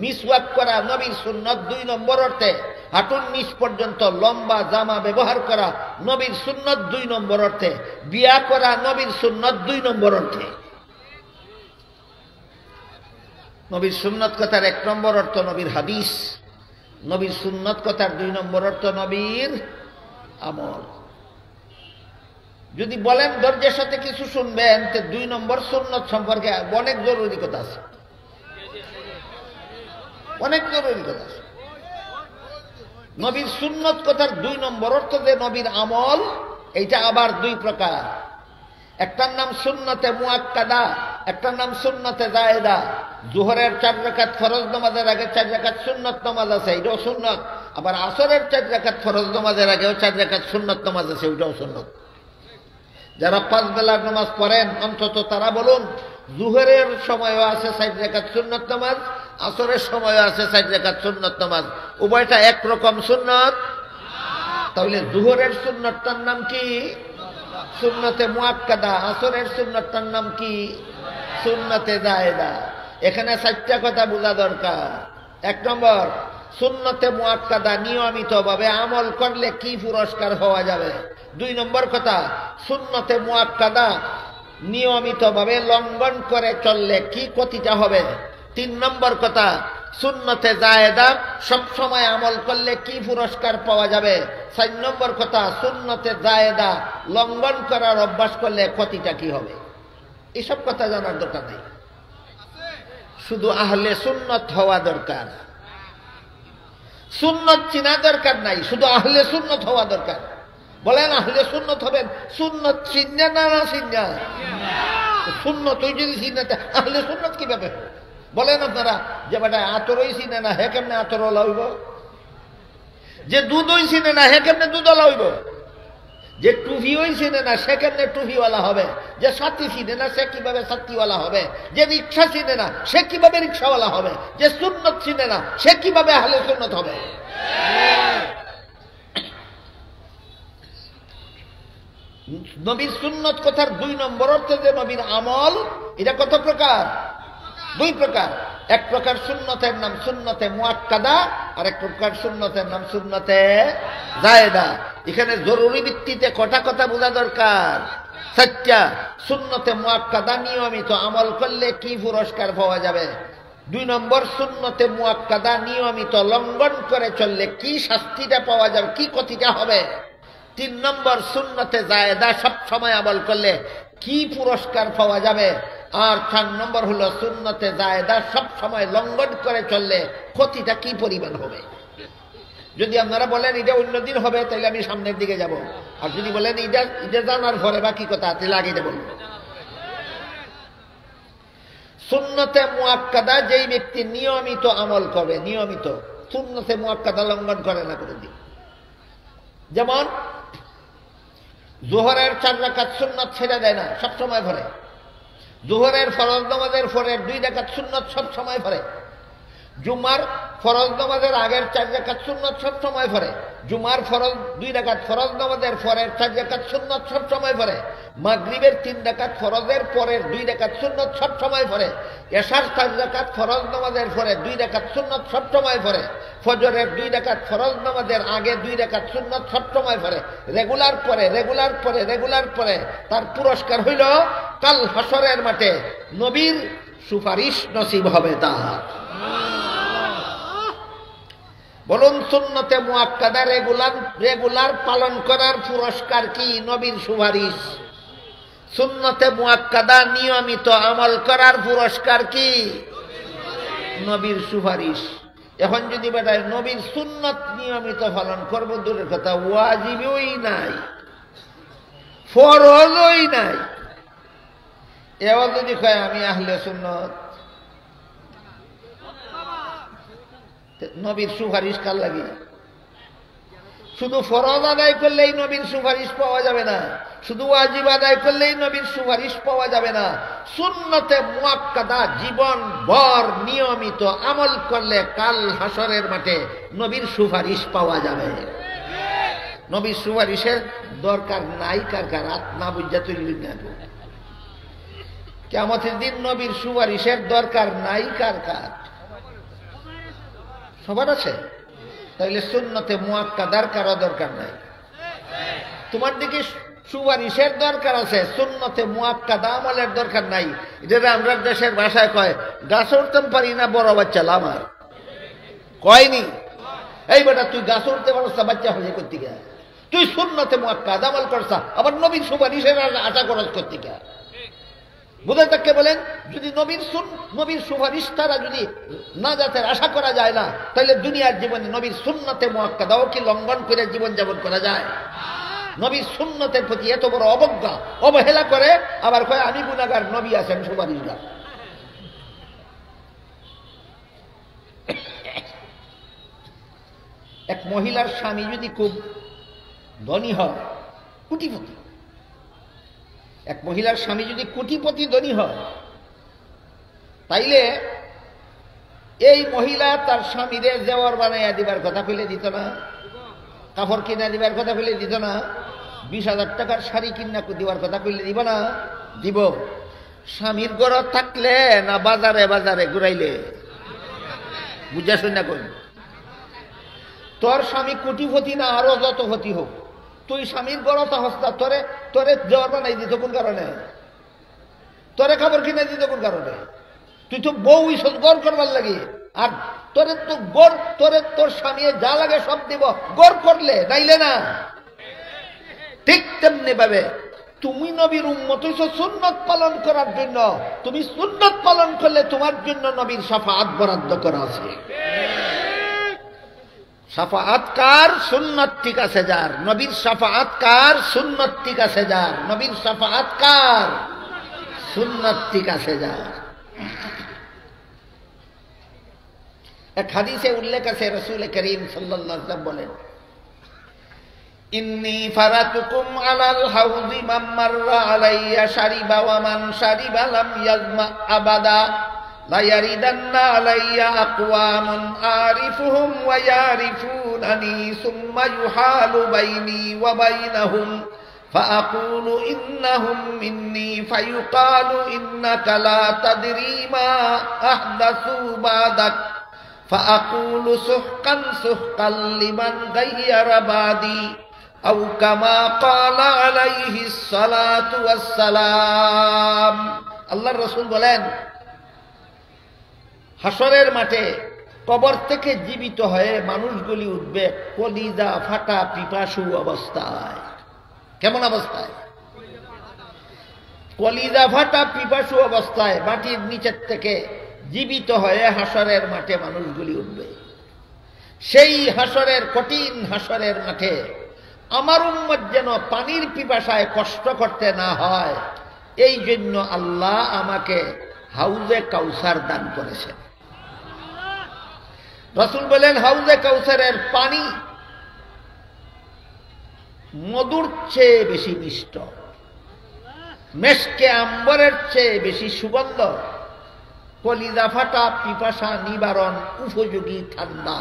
মিসওয়াক করা নবীর সুন্নত 2 নম্বর অর্থে। হাঁটুর নিচ পর্যন্ত লম্বা জামা ব্যবহার করা নবীর সুন্নত 2 নম্বর অর্থে। বিয়া করা নবীর সুন্নত 2 নম্বর অর্থে। নবীর সুন্নত কথার 1 নম্বর অর্থ নবীর হাদিস, নবীর সুন্নত কথার 2 নম্বর অর্থ নবীর আমল। যদি বলেন ধৈর্যের সাথে কিছু শুনবেন, তো 2 নম্বর সুন্নত সম্পর্কে অনেক জরুরি কথা আছে, অনেক জরুরি কথা আছে। নবীর সুন্নত কথার 2 নম্বর অর্থ যে নবীর আমল, এইটা আবার 2 প্রকার। একটার নাম সুন্নতে মুআক্কাদা, একটার নাম সুন্নতে জায়েদা। জোহরের 4 রাকাত ফরজ নামাজের আগে 4 রাকাত সুন্নত নামাজ আছে, এটাও সুন্নত। আবার আসরের 4 রাকাত ফরজ নামাজের আগেও 4 রাকাত সুন্নত নামাজ আছে, ওইটাও সুন্নত। যারা 5 বেলার নামাজ পড়েন অন্তত তারা বলুন, জোহরের সময়ও আছে 4 রাকাত সুন্নত নামাজ, আসরের সময়ও আছে 4 রাকাত সুন্নত নামাজ। উভয়টা একরকম সুন্নত। তাহলে জোহরের সুন্নতটার নাম কি? সুন্নতে মুআক্কাদা। আসরের সুন্নতটার নাম কি? সুন্নতে জায়েদা। এখানে 4টা কথা বোঝা দরকার। 1 নম্বর, সুন্নতে মুআক্কাদা নিয়মিতভাবে আমল করলে কি পুরস্কার হওয়া যাবে। 2 নম্বর কথা, সুন্নতে মুআক্কাদা নিয়মিতভাবে লঙ্ঘন করে চললে কি ক্ষতিটা হবে। 3 নম্বর কথা, সুন্নতে জায়েদা সব সময় আমল করলে কি পুরস্কার পাওয়া যাবে। 4 নম্বর কথা, সুন্নতে জায়েদা লঙ্ঘন করার অভ্যাস করলে ক্ষতিটা কি হবে। এসব কথা জানার দরকার নেই, শুধু আহলে সুন্নত হওয়া দরকার। সুন্নত চিনা দরকার নাই, শুধু আহলে সুন্নত হওয়া দরকার। বলেন, আহলে সুন্নত হবেন। সুন্নত চিন্না না না চিন্না? সুন্নত ওই যদি চিন্নাতে আহলে সুন্নত কিভাবে বলেন আপনারা? যে বেটা আতরই চিনে না, হে কেমনে আতর লাইব? যে দুধই চিনে না, হে কেমনে দুধ লাইব? যে টুপিওই চিনে না সে কেমনে টুপিওয়ালা হবে, যে সাথী চিনে না সে কিভাবে সাথীওয়ালা হবে, যে রিক্সা চিনে না সে কিভাবে রিক্সাওয়ালা হবে, যে সুন্নত চিনে না সে কিভাবে আহলে সুন্নত হবে। নবীর সুন্নত কথার 2 নম্বর অর্থ যে নবীর আমল, এটা কত প্রকার? 2 প্রকার। এক প্রকার সুন্নতের নাম সুন্নতে মুআক্কাদা, আর এক প্রকার সুন্নতের নাম সুন্নতে জায়েদা। এখানে জরুরি ভিত্তিতে কটা কথা বোঝা দরকার? 4টা। সুন্নতে মুআক্কাদা নিয়মিত আমল করলে কি পুরস্কার পাওয়া যাবে? 2 নম্বর সুন্নতে মুআক্কাদা নিয়মিত লঙ্ঘন করে চললে কি শাস্তিটা পাওয়া যাবে, কি ক্ষতিটা হবে? 3 নম্বর সুন্নতে জায়েদা সব সময় আমল করলে কি পুরস্কার পাওয়া যাবে? আর 4 নম্বর হলো সুন্নতে জায়েদা সব সময় লঙ্ঘন করে চললে ক্ষতিটা কি পরিমাণ হবে। যদি আপনারা বলেন এটা অন্যদিন হবে তাহলে আমি সামনের দিকে যাব, আর যদি বলেন এটা জানার পরে বাকি কথা তাহলে আগে যাব। সুন্নতে মুআক্কাদা যেই ব্যক্তি নিয়মিত আমল করবে, নিয়মিত সুন্নতে মুআক্কাদা লঙ্ঘন করে না কোনোদিন। যেমন জোহরের 4 রাকাত সুন্নত ছেড়ে দেয় না, সব সময় পড়ে। জোহরের ফরজ নামাজের পরের 2 রাকাত সুন্নত সব সময় পড়ে। জুমার ফরজ নামাজের আগের 4 রাকাত সুন্নত সব সময় পড়ে। জুমার ফরজ 2 রাকাত ফরজ নামাজের পরের 4 রাকাত সুন্নত সব সময় পড়ে। মাগরিবের 3 রাকাত ফরজের পরের 2 রাকাত সুন্নত সব সময় পড়ে। এশার 4 রাকাত ফরজ নামাজের পরে 2 রাকাত সুন্নত সব সময় পড়ে। ফজরের 2 রাকাত ফরজ নামাজের আগে 2 রাকাত সুন্নত সব সময় পড়ে। রেগুলার পরে তার পুরস্কার হইল কাল হাসরের মাঠে নবীর সুপারিশ নসিব হবে তার। বলুন সুন্নতে মুআক্কাদা রেগুলার পালন করার পুরস্কার কি? নবীর সুপারিশ। সুন্নতে মুআক্কাদা নিয়মিত আমল করার পুরস্কার কি? নবীর সুপারিশ। এখন যদি বেটায় নবীর সুন্নত নিয়মিত পালন করবো দূরের কথা, ওয়াজিবই নাই, ফরজই নাই, এও যদি কয় আমি আহলে সুন্নত, নবীর সুপারিশ কার লাগে? শুধু ফরজ আদায় করলেই নবীর সুপারিশ পাওয়া যাবে না, শুধু ওয়াজিব আদায় করলেই নবীর সুপারিশ পাওয়া যাবে না। সুন্নতে মুআক্কাদা জীবন ভর নিয়মিত আমল করলে কাল হাসরের মাঠে নবীর সুপারিশ পাওয়া যাবে। নবীর সুপারিশের দরকার নাই কার কার? না বুঝা তৈরি না, কিয়ামতের দিন নবীর সুপারিশের দরকার নাই কার কার? সবার আছে। তাইলে সুন্নতে মুআক্কাদার কারো দরকার নাই। তোমার দিকে সুপারিশের দরকার আছে, সুন্নতে মুআক্কাদা আমলের দরকার নাই। এটা আমরা দেশের ভাষায় কয় গাছ উঠতে পারি না বড় বাচ্চা লামার, কয়নি? এই বেটা তুই গাছ উঠতে পারছ না, বাচ্চা হয়ে করতে গা? তুই সুন্নতে মুআক্কাদা আমল করছ, আবার নবীর সুপারিশের আশা করছ করতে গা? বুঝে তাকে বলেন, যদি নবীর সুপারিশ তারা যদি না যাতে আশা করা যায় না, তাহলে দুনিয়ার জীবনে নবীর সুন্নতে মুআক্কাদাও কি লঙ্ঘন করে জীবন যাপন করা যায়? নবীর সুন্নতের প্রতি এত বড় অবজ্ঞা অবহেলা করে, আবার কয় আমি গুনাহগার, নবী আছেন সুপারিশগার। এক মহিলার স্বামী যদি খুব ধনী হয়, কোটিপতি, এক মহিলার স্বামী যদি কোটিপতি ধনী হয়, তাইলে এই মহিলা তার স্বামীরে জেওয়ার বানাইয়া দিবার কথা কইলে দিত না? কাপড় কিনা দিবার কথা কইলে দিত না? 20,000 টাকার শাড়ি কিনা দিবার কথা কইলে দিব না? দিব। স্বামীর ঘর থাকলে না বাজারে বাজারে ঘুরাইলে? বুঝা শুনা কই, তোর স্বামী কোটিপতি না আরো যত পতি হোক, তুই স্বামীর গড়তা হস্তা তোরে জোর বানাই দিত কোন কারণে? তোরে খাবার কিনে দিত কোন কারণে? তুই তো বউ ইসত গড় করবার লাগে, আর তোরে তো গড় তোর স্বামী যা লাগে সব দিব গড় করলে, নাইলে না। ঠিক তেমনি ভাবে তুমি নবীর উম্মত হইছো সুন্নত পালন করার জন্য, তুমি সুন্নত পালন করলে তোমার জন্য নবীর শাফাআত বরাদ্দ করা আছে। শাফাআত কার? সুন্নত ঠিক আছে যার। নবীর শাফাআত কার? সুন্নত ঠিক আছে যার। নবীর শাফাআত কার? সুন্নত ঠিক আছে যার। এক হাদিসে উল্লেখ আছে, রাসূল করিম সাল্লাল্লাহু আলাইহি ওয়াসাল্লাম বলেন, ইন্নী ফারাতুকুম আলাল হাউযি মান মাররা আলাইয়া শারিবা ওয়া মান শারিবা লাম ইয়াজমা আবাদা লা ইয়ারিদান্না আলাইয়া আকওয়ামুন আরিফুহুম ওয়া ইয়ারিফুনানি সুম্মা ইউহালু বাইনি ওয়া বাইনাহুম فأقول إنهم مني فيقال إنك لا تدري ما أحدثوا بعدك فأقول سحقا سحقا لمن غير بعدي أو كما قال عليه الصلاة والسلام الله الرسول বলেন হাসরের মাঠে কবর থেকে জীবিত হয়ে মানুষগুলি উঠবে কলিজা ফাটা পিপাসু অবস্থায়। কেমন অবস্থায়? কলিজা ফাটা পিপাসু অবস্থায় মাটির নিচের থেকে জীবিত হয়ে হাসরের মাঠে মানুষগুলি উঠবে। সেই হাসরের কঠিন হাসরের মাঠে আমার উম্মত যেন পানির পিপাসায় কষ্ট করতে না হয়, এই জন্য আল্লাহ আমাকে হাউজে কাউসার দান করেছেন। রাসূল বলেন হাউজে কাউসারের পানি মধুর চেয়ে বেশি মিষ্ট, মেশকে আম্বরের চেয়ে বেশি সুগন্ধ, কলিজা ফাটা পিপাসা নিবারণ উপযোগী ঠান্ডা।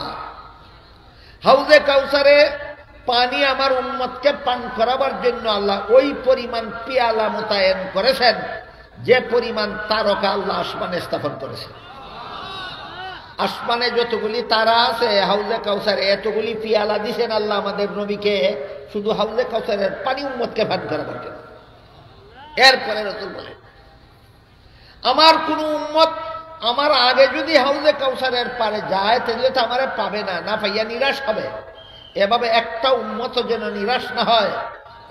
হাউজে কাউসারে পানি আমার উম্মতকে পান করাবার জন্য আল্লাহ ওই পরিমাণ পেয়ালা মোতায়েন করেছেন যে পরিমাণ তারকা আল্লাহ আসমানে স্থাপন করেছেন। আসমানে যতগুলি তারা আছে হাউজে কাউসারে এতগুলি পিয়ালা দিছেন আল্লাহ আমাদের নবীকে শুধু হাউজে কাউসারের পানি উম্মতকে পান করাবার জন্য। এরপরে রাসূল বলেন আমার কোন উম্মত আমার আগে যদি হাউজে কাউসারের পারে যায় তাহলে তো আমারে পাবে না, না পাইয়া নিরাশ হবে। এভাবে একটা উম্মত যেন নিরাশ না হয়,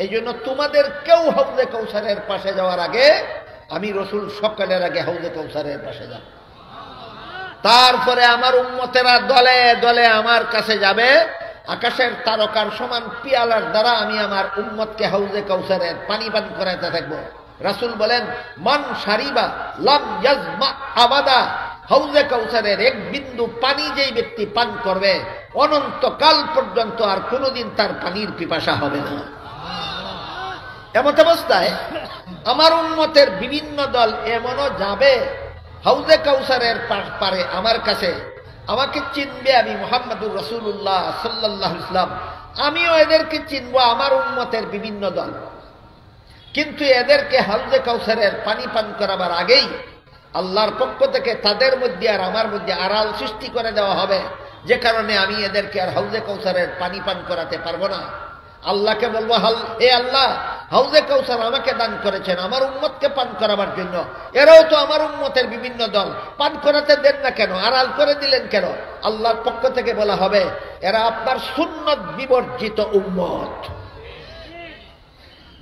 এই জন্য তোমাদের কেউ হাউজে কাউসারের পাশে যাওয়ার আগে আমি রাসূল সকালের আগে হাউজে কাউসারের পাশে যাব। তারপরে আমার উম্মতেরা দলে দলে আমার কাছে যাবে, আকাশের তারকার সমান পিয়ালার দ্বারা আমি আমার উম্মতকে হাউজে কাউসারের পানি পান করাইতে থাকবো। রাসূল বলেন মান শারিবা লাম ইয়াজমা আবাদা, হাউজে কাউসারের এক বিন্দু পানি যেই ব্যক্তি পান করবে অনন্তকাল পর্যন্ত আর কোনোদিন তার পানির পিপাসা হবে না। এমত অবস্থায় আমার উম্মতের বিভিন্ন দল এমনও যাবে হাউজে কাউসারের পারে আমার কাছে, আমাকে চিনবে, আমি মুহাম্মদুর রাসূলুল্লাহ সাল্লাল্লাহু আলাইহি ওয়াসাল্লাম, আমিও এদেরকে চিনবো, আমার উম্মতের বিভিন্ন দল। কিন্তু এদেরকে হাউজে কাউসারের পানি পান করাবার আগেই আল্লাহর পক্ষ থেকে তাদের মধ্যে আর আমার মধ্যে আড়াল সৃষ্টি করে দেওয়া হবে, যে কারণে আমি এদেরকে আর হাউজে কাউসারের পানি পান করাতে পারবো না। আল্লাহকে বলবো হে আল্লাহ, হাউজে কাউসার আমাকে দান করেছেন আমার উম্মতকে পান করাবার জন্য, এরাও তো আমার উম্মতের বিভিন্ন দল, পান করাতে দেন না কেন, আড়াল করে দিলেন কেন? আল্লাহর পক্ষ থেকে বলা হবে এরা আপনার সুন্নত বিবর্জিত উম্মত।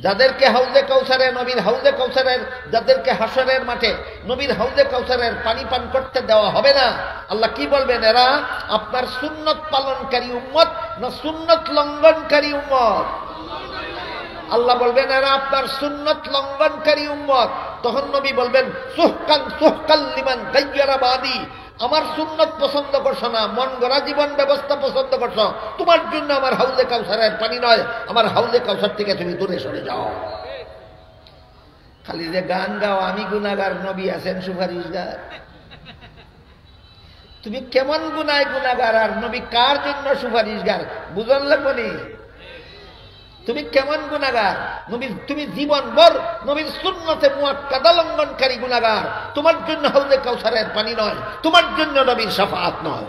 যাদেরকে হাউজে কাউসারে নবীর হাউজে কাউসারের যাদেরকে হাসরের মাঠে নবীর হাউজে কাউসারের পানি পান করতে দেওয়া হবে না, আল্লাহ কি বলবেন? এরা আপনার সুন্নত পালনকারী উম্মত না সুন্নত লঙ্ঘনকারী উম্মত? আল্লাহ বলবেন এরা আপনার সুন্নত লঙ্ঘনকারী উম্মত। তখন নবী বলবেন সুহকান সুহকাল লিমান গায়্যারা বাদি, আমার সুন্নত পছন্দ করছো না, মন গড়া জীবন ব্যবস্থা পছন্দ করছো, তোমার জন্য আমার হাউজে কাউসারের পানি নয়, আমার হাউজে কাউসার থেকে তুমি দূরে সরে যাও। খালি যে গান গাও আমি গুনাহগার, নবী আছেন সুপারিশগার। তুমি কেমন গুনায় গুনাহগার আর নবী কার জন্য সুপারিশগার বুঝন লাগবে নি? তুমি কেমন গুনাহগার? নবী তুমি জীবনভর নবীর সুন্নতে মুআক্কাদা লঙ্ঘনকারী গুনাহগার, তোমার জন্য হাউজে কাউসারের পানি নয়, তোমার জন্য নবীর শাফাআত নয়।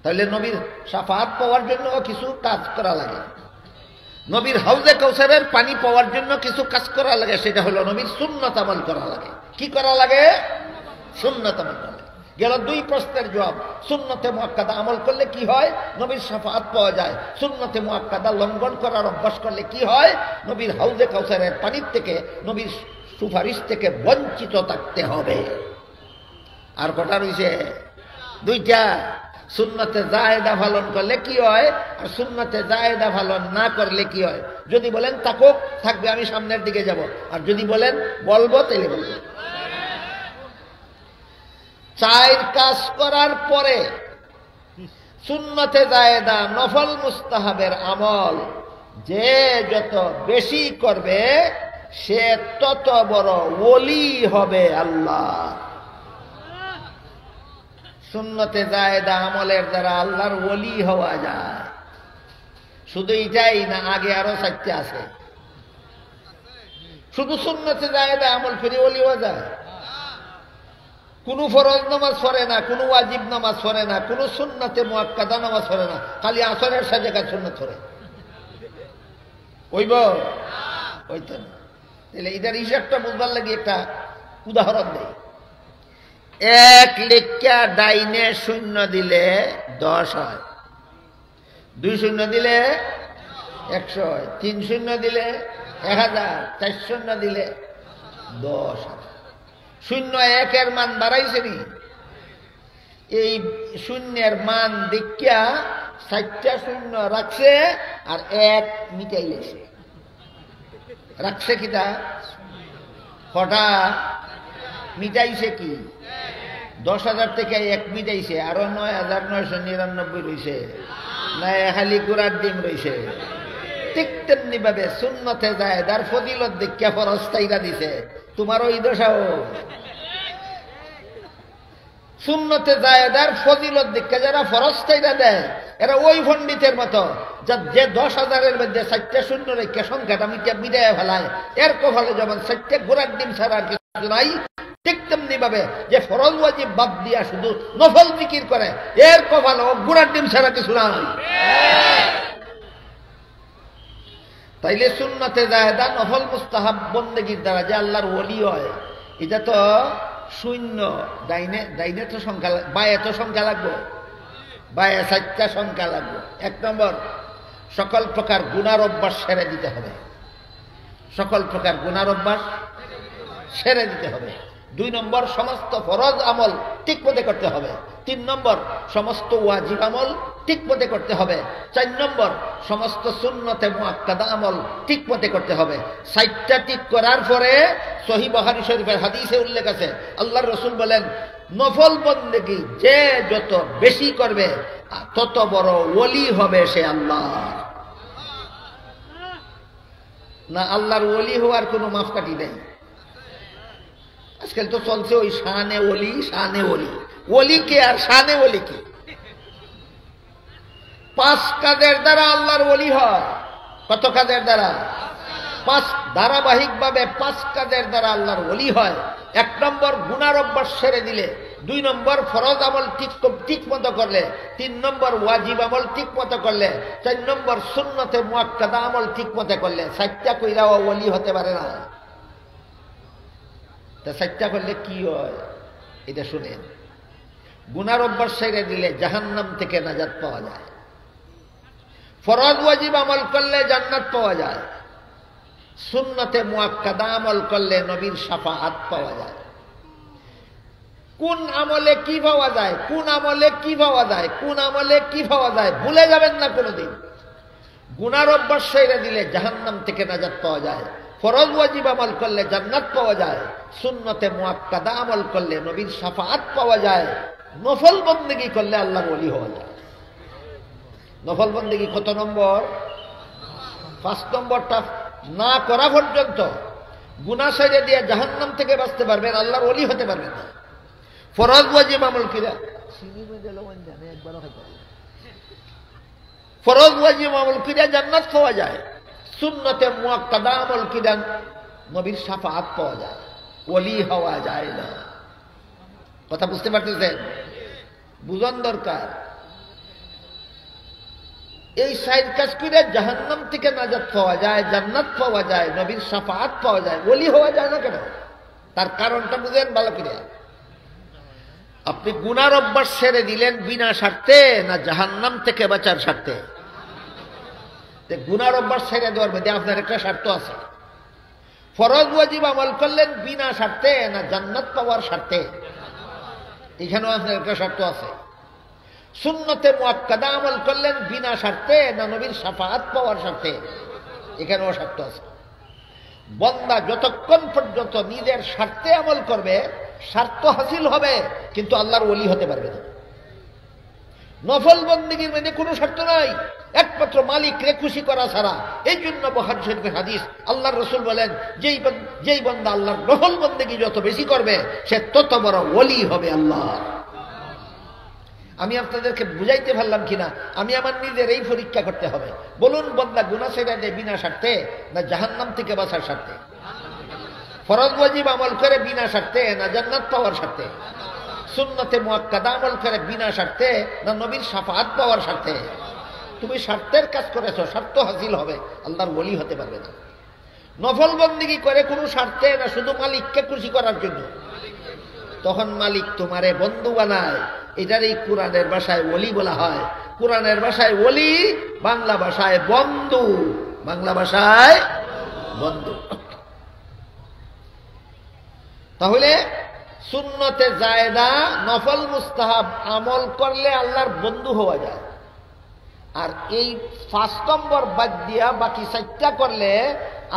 তাহলে নবীর শাফাআত পাওয়ার জন্য কিছু কাজ করা লাগে, নবীর হাউজে কাউসারের পানি পাওয়ার জন্য কিছু কাজ করা লাগে, সেটা হলো নবীর সুন্নত আমল করা লাগে। কি করা লাগে? সুন্নত আমল করা লাগে। গেল দুই প্রশ্নের জবাব। সুন্নতে মুআক্কাদা আমল করলে কি হয়? নবীর শাফাআত পাওয়া যায়। সুন্নতে মুআক্কাদা লঙ্ঘন করার অভ্যাস করলে কি হয়? নবীর হাউজে কাউসারের পানির থেকে, নবীর সুপারিশ থেকে বঞ্চিত থাকতে হবে। আর কটা রয়েছে? দুইটা। সুন্নতে জায়েদা পালন করলে কি হয়, আর সুন্নতে জায়েদা পালন না করলে কি হয়? যদি বলেন তাকো থাকবে, আমি সামনের দিকে যাব, আর যদি বলেন বলবো তাহলে বলবো। চার কাজ করার পরে সুন্নতে জায়েদা নফল মুস্তাহাবের আমল যে যত বেশি করবে সে তত বড় ওলি হবে আল্লাহ। সুন্নতে জায়েদা আমলের দ্বারা আল্লাহর ওলি হওয়া যায়। শুধু এটাই না, আগে আরো 4টা আছে। শুধু সুন্নতে জায়েদা আমল করে ওলি হওয়া যায়? কোনো ফরজ নামাজ পড়ে না, কোনো ওয়াজিব নামাজ পড়ে না, কোনো সুন্নতে মুআক্কাদা নামাজ পড়ে না, খালি আসরের সাথে কাজ সুন্নত পড়ে, ওইব ওইতো না। তাহলে এটার হিসাবটা বুঝবার লাগে একটা উদাহরণ দেয়। 1 লেখা ডাইনে 0 দিলে 10 হয়, 2 শূন্য দিলে 100 হয়, 3 শূন্য দিলে 1000, 4 শূন্য দিলে 10 হয়। 0 1 মান বাড়াইছে নি? এই শূন্যের মান দেখিয়া 4টা শূন্য রাখছে আর 1 মিটাই লেছে। রাখছে কিটা? কটা মিটাইছে? কি 10,000 থেকে 1 মিটাইছে, আরো 9,999 রয়েছে, না খালি গুড়ার ডিম রয়েছে। ঠিক তেমনি ভাবে সুন্নতে জায়েদার ফজিলত দেখিয়া ফরজ তাইরা দিছে, তোমার ওই দশাও। সুন্নতে জায়েদার ফজিলত দেখিয়া যারা ফরজ তাইরা দেয় এরা ওই পণ্ডিতের মতো যে 10,000-এর মধ্যে 4টা শূন্য রেখে সংখ্যাটা মিটাইয়া ফেলায়, এর কপালে যেমন 4টা ঘোড়ার ডিম ছাড়া আর কিছু নাই, ঠিক তেমনি ভাবে যে ফরজ ওয়াজিব বাদ দিয়া শুধু নফল জিকির করে, এর কপালে ঘোড়ার ডিম ছাড়া কিছু নাই। তাইলে সুন্নতে জায়েদা নফল মুস্তাহাব বন্দেগীর দ্বারা যে আল্লাহর ওলি হয়, এটা তো 0 ডাইনে তো সংখ্যা, বায়ে তো সংখ্যা লাগবে, বায়ে 4টা সংখ্যা লাগবে। 1 নম্বর, সকল প্রকার গুনার অভ্যাস সেরে দিতে হবে, সকল প্রকার গুনার অভ্যাস সেরে দিতে হবে। 2 নম্বর, সমস্ত ফরজ আমল ঠিক মতে করতে হবে। 3 নম্বর, সমস্ত ওয়াজিব আমল ঠিক মতে করতে হবে। 4 নম্বর, সমস্ত সুন্নতে মুআক্কাদা আমল ঠিক মতে করতে হবে। 4টা ঠিক করার পরে সহিহ বুখারী শরীফের হাদিসে উল্লেখ আছে, আল্লাহর রাসূল বলেন, নফল বন্দেগী যে যত বেশি করবে তত বড় ওলি হবে সে আল্লাহ। না, আল্লাহর ওলি হওয়ার কোনো মাপকাঠি নেই। আজকাল তো চলছে ওই শানে ওলি, শানে ওলি। ওলি কে আর শানে ওলি কে? 5 কাজের দ্বারা আল্লাহর ওলি হয়। কত কাজের দ্বারা? 5, ধারাবাহিকভাবে 5 কাজের দ্বারা আল্লাহর ওলি হয়। 1 নম্বর, গুনার অভ্যাস ছেড়ে দিলে। 2 নম্বর, ফরজ আমল ঠিক মতো করলে। 3 নম্বর, ওয়াজিব আমল ঠিক মতো করলে। 4 নম্বর, সুন্নতে মুআক্কাদা আমল ঠিক মতো করলে। 4টা কইরাও ওলি হতে পারে না। তা 4টা করলে কি হয় এটা শুনেন। গুনার অভ্যাস ছেড়ে দিলে জাহান্নাম থেকে নাজাত পাওয়া যায়। ফরজ ওয়াজিব আমল করলে জান্নাত পাওয়া যায়। সুন্নতে মুআক্কাদা আমল করলে নবীর শাফাআত পাওয়া যায়। কোন আমলে কি পাওয়া যায়, কোন আমলে কি পাওয়া যায়, কোন আমলে কি পাওয়া যায় ভুলে যাবেন না কোনোদিন। গুনার অভ্যাস ছেড়ে দিলে জাহান্নাম থেকে নাজাত পাওয়া যায়। ফরজ ওয়াজিব আমল করলে জান্নাত পাওয়া যায়। সুন্নতে মুআক্কাদা আমল করলে নবীর শাফাআত পাওয়া যায়। নফল বন্দেগী করলে আল্লাহর ওলি হওয়া যায়। নফল বন্দেগী কত নম্বর? 5 নম্বরটা না করা পর্যন্ত গুনাহ ছেড়ে দিয়ে জাহান্নাম থেকে বাঁচতে পারবেন, আল্লাহর ওলি হতে পারবেন না। ফরজ ওয়াজিব আমল কিরা ফরজ ওয়াজিব আমল কিরা জান্নাত পাওয়া যায়। সুন্নতে মুআক্কাদা আমল কিরা নবীর শাফাআত পাওয়া যায়, ওলি হওয়া যায় না। কথা বুঝতে পারতেছেন? বুঝন দরকার। এই 4 কাজ করে জাহান্নাম থেকে নাজাত পাওয়া যায়, জান্নাত পাওয়া যায়, নবীর শাফাআত পাওয়া যায়, ওলি হওয়া যায় না কেন? তার কারণটা বুঝেন ভালো করে। আপনি গুনার অভ্যাস ছেড়ে দিলেন বিনা স্বার্থে না জাহান্নাম থেকে বাঁচার স্বার্থে? গুনার অভ্যাস ছেড়ে দেওয়ার মধ্যে আপনার একটা স্বার্থ আছে। ফরজ ওয়াজিব আমল করলেন বিনা স্বার্থে না জান্নাত পাওয়ার স্বার্থে? এখানেও আপনার একটা স্বার্থ আছে। সুন্নতে মুআক্কাদা আমল করলেন বিনা স্বার্থে না নবীর শাফাআত পাওয়ার স্বার্থে? এখানেও স্বার্থ আছে। বান্দা যতক্ষণ পর্যন্ত নিজের স্বার্থে আমল করবে স্বার্থ হাসিল হবে, কিন্তু আল্লাহর ওলি হতে পারবে না। নফল বন্দেগীর মধ্যে কোনো শর্ত নাই, একমাত্র মালিককে খুশি করা ছাড়া। এই জন্য বুখারী শরীফের হাদিস, আল্লাহর রাসূল বলেন, যেই বান্দা আল্লাহর নফল বন্দেগী যত বেশি করবে সে তত বড় ওলি হবে আল্লাহ। আমি আপনাদেরকে বুঝাইতে পারলাম কিনা, আমি আমার নিজের এই পরীক্ষা করতে হবে। বলুন, বান্দা গুনাহ ছেড়ে দেয় বিনা স্বার্থে না জাহান্নাম থেকে বাঁচার স্বার্থে? ফরজ ওয়াজিব আমল করে বিনা স্বার্থে না জান্নাত পাওয়ার স্বার্থে? সুন্নতে মুআক্কাদা আমল করে বিনা স্বার্থে না নবীর শাফাআত পাওয়ার স্বার্থে? তুমি স্বার্থের কাজ করেছো, স্বার্থ হাসিল হবে, আল্লাহর ওলি হতে পারবে না। নফল বন্দেগী করে কোনো স্বার্থে না, শুধু মালিককে খুশি করার জন্য, তখন মালিক তোমারে বন্ধু বানায়। এটারই কোরআনের ভাষায় ওলি বলা হয়। কোরআনের ভাষায় ওলি, বাংলা ভাষায় বন্ধু। বাংলা ভাষায় বন্ধু। তাহলে সুন্নতে জায়েদা, নফল মুস্তাহাব আমল করলে আল্লাহর বন্ধু হওয়া যায়। আর এই 5 নম্বর বাদ দিয়া বাকি 4টা করলে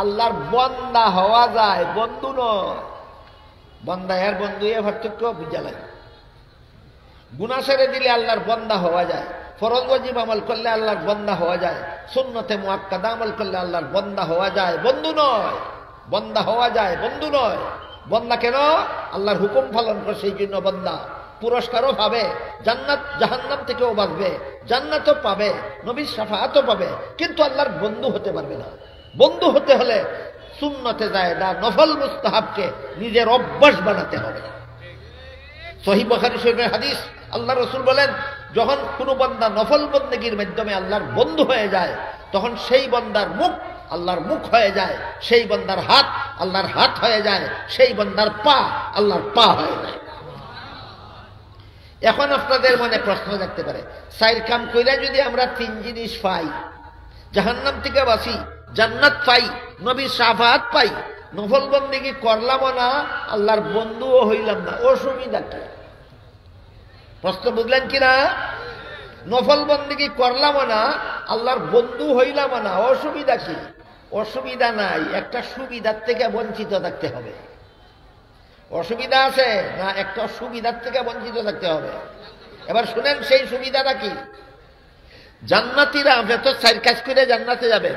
আল্লাহর বান্দা হওয়া যায়, বন্ধু নয়। বান্দা এর বন্ধু এ পার্থক্য বুঝা লাগে। গুনাহ ছেড়ে দিলে আল্লাহর বান্দা হওয়া যায়, ফরজ ওয়াজিব আমল করলে আল্লাহর বান্দা হওয়া যায়, সুন্নতে মুআক্কাদা আমল করলে আল্লাহর বান্দা হওয়া যায়, বন্ধু নয়। বান্দা হওয়া যায়, বন্ধু নয়। বান্দা কেন? আল্লাহর হুকুম পালন করে, সেই জন্য বান্দা। পুরস্কারও পাবে, জান্নাত জাহান্নাম থেকেও বাঁচবে, জান্নাতও পাবে, নবীর শাফাআতও পাবে, কিন্তু আল্লাহর বন্ধু হতে পারবে না। বন্ধু হতে হলে সুন্নতে জায়েদা, নফল মুস্তাহাবকে নিজের অভ্যাস বানাতে হবে। সহিহ বুখারী শরীফের হাদিস, আল্লাহ রাসূল বলেন, যখন কোনো বান্দা নফল বন্দেগীর মাধ্যমে আল্লাহর বন্ধু হয়ে যায়, তখন সেই বান্দার মুখ আল্লাহর মুখ হয়ে যায়, সেই বান্দার হাত আল্লাহর হাত হয়ে যায়, সেই বান্দার পা আল্লাহর পা হয়ে যায়। এখন আপনাদের মনে প্রশ্ন থাকতে পারে, 4 কাম কইরা যদি আমরা 3 জিনিস পাই, জাহান্নাম থেকে বাঁচি, জান্নাত পাই, নবীর শাফাআত পাই, নফল বন্দেগী করলাম না, আল্লাহর বন্ধুও হইলাম না, অসুবিধা কি? প্রশ্ন বুঝলেন কিনা? নফল বন্দেগী করলাম না, আল্লাহর বন্ধু হইলাম না, অসুবিধা কি? অসুবিধা নাই, একটা সুবিধার থেকে বঞ্চিত থাকতে হবে। অসুবিধা আছে না? একটা সুবিধার থেকে বঞ্চিত থাকতে হবে। এবার শুনেন, সেই সুবিধাটা কি? জান্নাতীরা যত 4 কাজ করে জান্নাতে যাবেন।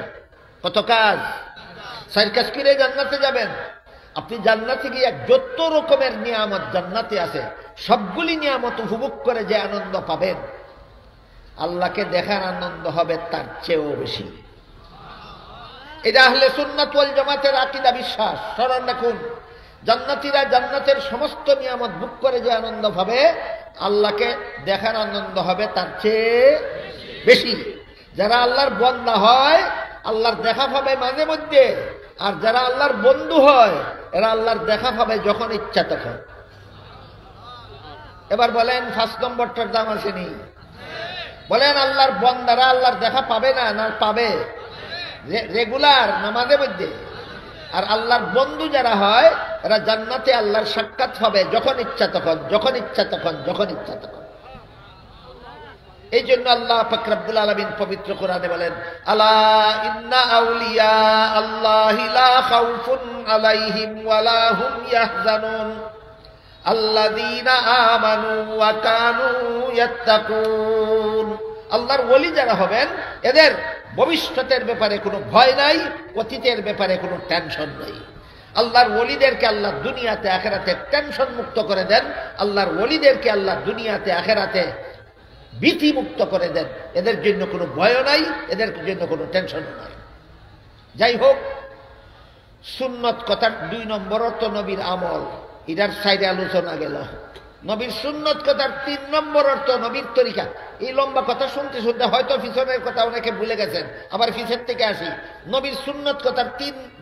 কত কাজ? 4 কাজ করে জান্নাতে যাবেন। আপনি জান্নাতে গিয়ে যত রকমের নিয়ামত জান্নাতে আছে, সবগুলি নিয়ামত উপভোগ করে যে আনন্দ পাবেন, আল্লাহকে দেখার আনন্দ হবে তার চেয়েও বেশি। এটা আহলে সুন্নাত ওয়াল জামাতের আকীদা, বিশ্বাস। স্মরণ রাখুন, জান্নাতীরা জান্নাতের সমস্ত নিয়ামত ভোগ করে যে আনন্দ পাবে, আল্লাহকে দেখার আনন্দ হবে তার চেয়ে বেশি। যারা আল্লাহর বান্দা হয়, আল্লাহর দেখা পাবে মাঝে মধ্যে, আর যারা আল্লাহর বন্ধু হয়, এরা আল্লাহর দেখা পাবে যখন ইচ্ছা তখন। এবার বলেন, 5 নম্বরটার দাম আসেনি? বলেন, আল্লাহর বান্দারা আল্লাহর দেখা পাবে না, না পাবে? রেগুলার না মাঝে মধ্যে? আর আল্লাহর বন্ধু যারা হয়, এরা জান্নাতে আল্লাহর সাক্ষাৎ পাবে যখন ইচ্ছা তখন, যখন ইচ্ছা তখন, যখন ইচ্ছা তখন। এই জন্য আল্লাহ পাক রব্বুল আলামিন পবিত্র কোরআনে বলেন, আলা ইন্না আউলিয়া আল্লাহি লা খাউফুন আলাইহিম ওয়ালা হুম ইয়াহজানুন আল্লাযীনা আমানু ওয়া কানু ইয়াত্তাকুন। আল্লাহর ওলি যারা হবেন, এদের ভবিষ্যতের ব্যাপারে কোনো ভয় নাই, অতীতের ব্যাপারে কোনো টেনশন নাই। আল্লাহর ওলিদেরকে আল্লাহ দুনিয়াতে আখিরাতে টেনশন মুক্ত করে দেন। আল্লাহর ওলিদেরকে আল্লাহ দুনিয়াতে আখিরাতে ভীতি মুক্ত করে দেন। এদের জন্য কোনো ভয় নাই, এদের জন্য কোনো টেনশন নাই। যাই হোক, সুন্নত কথার 2 নম্বর অর্থ নবীর আমল, এটার সাইডে আলোচনা গেল। নবীর সুন্নত কথার 3 নম্বর অর্থ নবীর তরিকা। এই লম্বা কথা শুনতে শুনতে হয়তো পিছনের কথা অনেকে ভুলে গেছেন, আবার পিছের থেকে আসি। নবীর সুন্নত কথার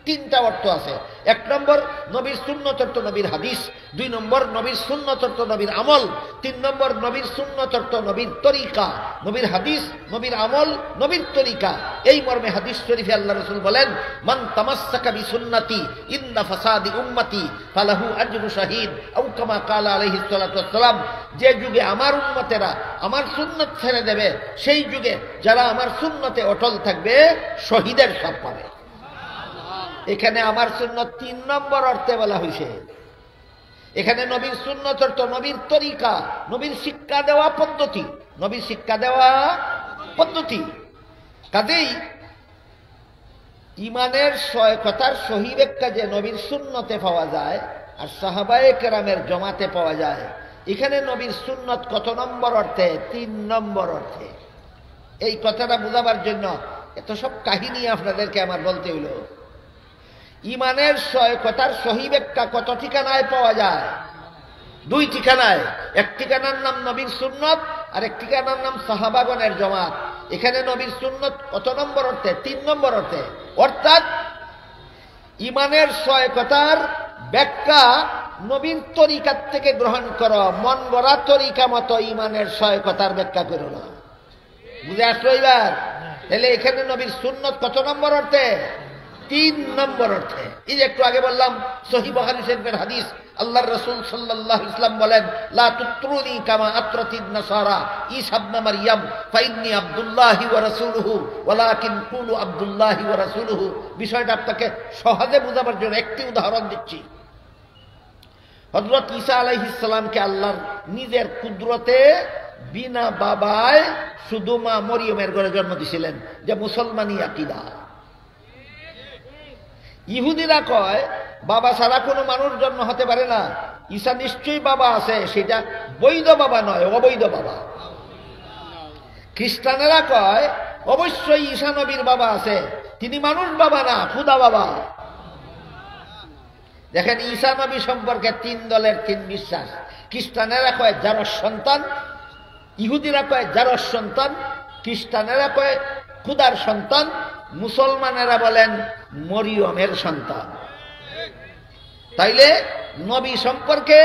3টা অর্থ আছে। 1 নম্বর নবীর সুন্নত অর্থ নবীর হাদিস, 2 নম্বর নবীর সুন্নত অর্থ নবীর আমল, 3 নম্বর নবীর সুন্নত অর্থ নবীর তরিকা। নবীর হাদিস, নবীর আমল, নবীর তরিকা। এই মর্মে হাদিস শরীফে আল্লাহ রাসূল বলেন, মান তামাসসাকা বিসুন্নতি ইনদা ফাসাদি উম্মতি ফালাহু আজরু শাহীদ, আও কামা ক্বালা আলাইহিস সালাতু ওয়াস সালাম। যে যুগে আমার উম্মতেরা আমার সুন্নত ছেড়ে দেবে, সেই যুগে যারা আমার সুন্নতে অটল থাকবে, শহীদের সব পাবে। এখানে আমার সুন্নত 3 নম্বর অর্থে বলা হয়েছে। এখানে নবীর সুন্নত অর্থ নবীর তরিকা, নবীর শিক্ষা দেওয়া পদ্ধতি। নবীর শিক্ষা দেওয়া পদ্ধতি। কাজেই ইমানের কথার সহি ব্যাখ্যা যে নবীর সুন্নতে পাওয়া যায় আর সাহাবায়ে কেরামের জমাতে পাওয়া যায়, এখানে নবীর সুন্নত কত নম্বর অর্থে? 3 নম্বর অর্থে। এই কথাটা বোঝাবার জন্য এত সব কাহিনী আপনাদেরকে আমার বলতে হইল। ইমানের কথার সহি ব্যাখ্যা কত ঠিকানায় পাওয়া যায়? 2 ঠিকানায়। এক ঠিকানার নাম নবীর সুন্নত আর এক ঠিকানার নাম সাহাবাগণের জমাত। এখানে নবীর সুন্নত কত নম্বর অর্থে? 3 নম্বর অর্থে। অর্থাৎ ইমানের কথার ব্যাখ্যা নবীর তরিকার থেকে গ্রহণ করো, মন গড়া তরিকা মতো ইমানের কথার ব্যাখ্যা করো না। বুঝে আসলো এবার? তাহলে এখানে নবীর সুন্নত কত নম্বর অর্থে? 3 নম্বর অর্থে। এই যে একটু আগে বললাম সহিহ বুখারী শরীফের হাদিস, আল্লাহর রাসূল সাল্লাল্লাহু আলাইহি ওয়াসাল্লাম বলেন, লা তুত্রুনি কামা আত্রাতিন নাসারা ঈসা ইবনে মারইয়াম ফাইন্নী আব্দুল্লাহি ওয়া রাসূলুহু ওয়ালাকিন কুলু আব্দুল্লাহি ওয়া রাসূলুহু। বিষয়টা আপনাকে সহজে বোঝাবার জন্য একটি উদাহরণ দিচ্ছি। হযরত ঈসা আলাইহিস সালামকে আল্লাহর নিজের কুদরতে বিনা বাবায় শুধু মা মরিয়মের ঘরে জন্ম দিয়েছিলেন, যে মুসলমানি আকীদা। ইহুদিরা কয় বাবা ছাড়া কোনো মানুষ জন্ম হতে পারে না, ঈসা নিশ্চয়ই বাবা আছে, সেটা বৈধ বাবা নয়, অবৈধ বাবা। খ্রিস্টানেরা কয় অবশ্যই ঈসা নবীর বাবা আছে, তিনি মানুষ বাবা না, খুদা বাবা। দেখেন ঈসা নবী সম্পর্কে 3 দলের 3 বিশ্বাস। খ্রিস্টানেরা কয় জারস সন্তান, ইহুদিরা কয় জারস সন্তান, খ্রিস্টানেরা কয় খুদার সন্তান, মুসলমানেরা বলেন মরিয়মের সন্তান। তাইলে নবী সম্পর্কে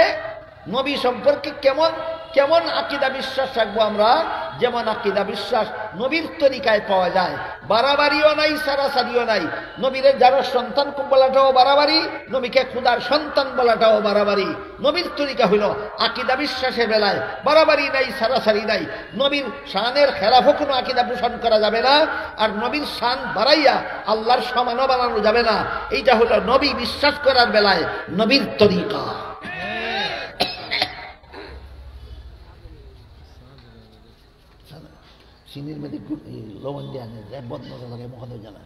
কেমন কেমন আকীদা বিশ্বাস রাখবো আমরা? যেমন আকীদা বিশ্বাস নবীর তরিকায় পাওয়া যায়, বাড়াবাড়িও নাই, সারাসারিও নাই। নবীর যারা সন্তান বলাটাও বাড়াবাড়ি, নবীকে খুদার সন্তান বলাটাও বাড়াবাড়ি। নবীর তরিকা হইল আকীদা বিশ্বাসের বেলায় বাড়াবাড়ি নাই, সারাসারি নাই। নবীর শানের খেলাফও কোনো আকীদা পোষণ করা যাবে না, আর নবীর শান বাড়াইয়া আল্লাহর সমানও বানানো যাবে না। এইটা হলো নবী বিশ্বাস করার বেলায় নবীর তরিকা। চিনির মধ্যে লবণ দিয়ে আনে, বদন লাগে মহাদেব জানা।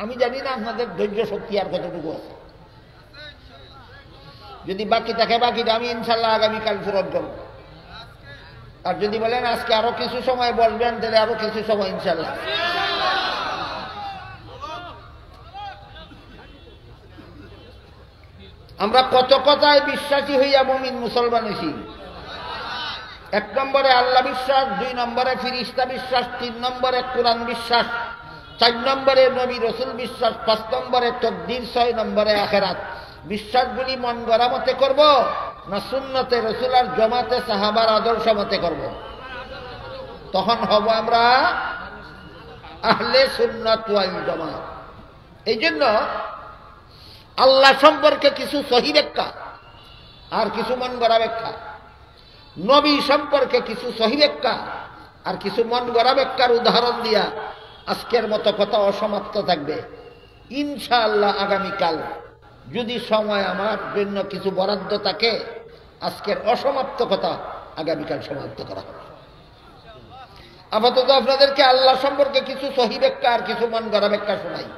আমি জানি না আপনাদের ধৈর্য শক্তি আর কতটুকু আছে। যদি বাকি থাকে বাকিটা আমি ইনশাল্লাহ আগামীকাল পূরণ করব। আর যদি বলেন আজকে আরো কিছু সময় বলবেন, তাহলে আরো কিছু সময় ইনশাল্লাহ। আমরা কত কথায় বিশ্বাসী হইয়া মুমিন মুসলমান হইছি। 1 নম্বরে আল্লাহ বিশ্বাস, 2 নম্বরে ফিরিস্তা বিশ্বাস, 3 নম্বরে কোরআন বিশ্বাস, 4 নম্বরে নবী রসুল বিশ্বাস, 5 নম্বরে তকদির, 6 নম্বরে আখিরাত। বিশ্বাসগুলি মন গড়া মতে করব না সুন্নতে রসুল আর জমাতে সাহাবার আদর্শ মতে করব? তখন হব আমরা আহলে সুন্নাত ওয়াল জামাত। এই জন্য আল্লাহ সম্পর্কে কিছু সহি ব্যাখ্যা আর কিছু মন গড়া ব্যাখ্যা, নবী সম্পর্কে কিছু সহি ব্যাখ্যা আর কিছু মন গড়া ব্যাখ্যার উদাহরণ দিয়া আজকের মতো কথা অসমাপ্ত থাকবে। ইনশাআল্লাহ আগামীকাল যদি সময় আমার জন্য কিছু বরাদ্দ থাকে, আজকের অসমাপ্ত কথা আগামীকাল সমাপ্ত করা হবে। আপাতত আপনাদেরকে আল্লাহ সম্পর্কে কিছু সহি ব্যাখ্যা আর কিছু মন গড়া ব্যাখ্যা শোনাই।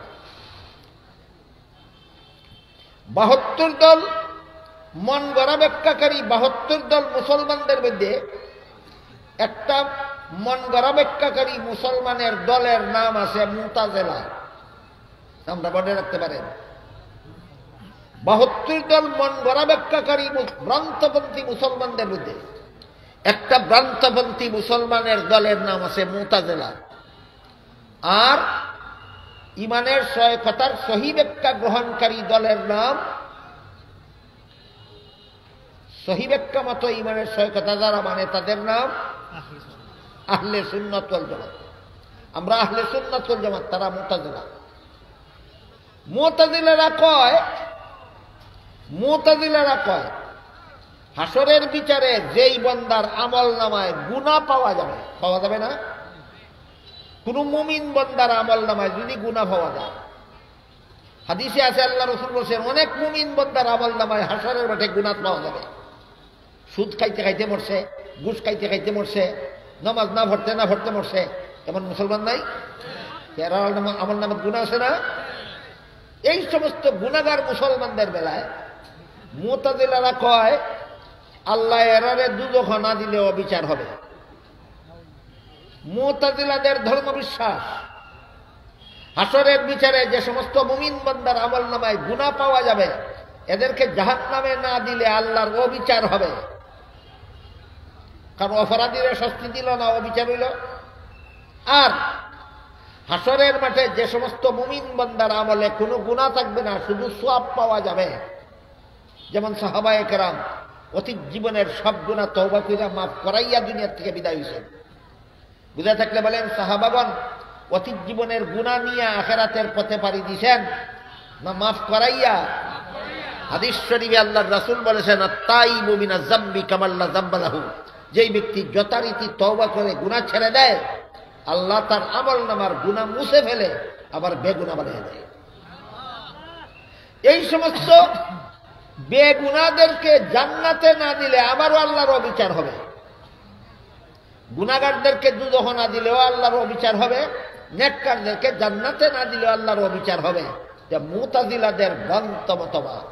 72 দল মন গড়া ব্যাখ্যাকারী, 72 দল মুসলমানদের মধ্যে একটা মন গড়া ব্যাখ্যাকারী মুসলমানের দলের নাম আছে মুতাজিলা। আমরা মনে রাখতে পারেন, 72 দল মন গড়া ব্যাখ্যাকারী ভ্রান্তপন্থী মুসলমানদের মধ্যে একটা ভ্রান্তপন্থী মুসলমানের দলের নাম আছে মুতাজিলা। আর ইমানের কথার সহি ব্যাখ্যা গ্রহণকারী দলের নাম, সহি ব্যাখ্যা মতো ইমানের কথা যারা মানে তাদের নাম আহলে সুন্নাত ওয়াল জামাত। আমরা আহলে সুন্নাত ওয়াল জামাত, তারা মুতাজিলা। মুতাজিলারা কয় হাসরের বিচারে যেই বান্দার আমল নামায় গুনাহ পাওয়া যাবে না, কোন মুমিন বান্দার আমল নামায় যদি গুনাহ পাওয়া যায়, হাদিসে আছে আল্লাহ রাসূল বলেছেন অনেক মুমিন বান্দার আমল নামায় হাসরের মাঠে গুনাহ পাওয়া যাবে। সুদ খাইতে খাইতে মরছে, ঘুষ খাইতে খাইতে মরছে, নামাজ না পড়তে মরছে, এমন মুসলমান নাই? এর আমল নামায় গুনাহ আছে না? এই সমস্ত গুনাহগার মুসলমানদের বেলায় মুতাজিলারা কয় আল্লাহ এরারে দুজখ না দিলে অবিচার হবে। মুতাজিলাদের ধর্ম বিশ্বাস হাসরের বিচারে যে সমস্ত মুমিন বান্দার আমল নামায় গুনাহ পাওয়া যাবে এদেরকে জাহান্নামে না দিলে আল্লাহর অবিচার হবে। কারণ অপরাধীরা শাস্তি দিল না, অবিচার হইল। আর হাসরের মাঠে যে সমস্ত মুমিন বান্দার আমলে কোনো গুনাহ থাকবে না, শুধু সওয়াব পাওয়া যাবে। যেমন সাহাবায়ে কেরাম অতীত জীবনের সব গুনাহ তওবা কইরা মাফ করাইয়া দুনিয়া থেকে বিদায় হইছেন। বুঝা থাকলে বলেন সাহাবাগণ অতীত জীবনের গুনাহ নিয়ে আখিরাতের পথে পাড়ি দিয়েছেন না মাফ করাইয়া? হাদিস শরীফে আল্লাহর রাসূল বলেছেন আত-তাইবু মিনাজ যামবি কামা লা যামবা লাহু, যেই ব্যক্তি যথারীতি তওবা করে গুনাহ ছেড়ে দেয় আল্লাহ তার আমলনামার গুনাহ মুছে ফেলে আবার বেগুনাহ বানিয়ে দেয়। এই সমস্ত বেগুনাহদেরকে জান্নাতে না দিলে আবারও আল্লাহর অবিচার হবে। গুনাহগারদেরকে দুজখ না দিলেও আল্লাহর অবিচার হবে, নেককারদেরকে জান্নাতে না দিলেও আল্লাহর অবিচার হবে। যে মুতাজিলাদের ভ্রান্ত মতবাদ,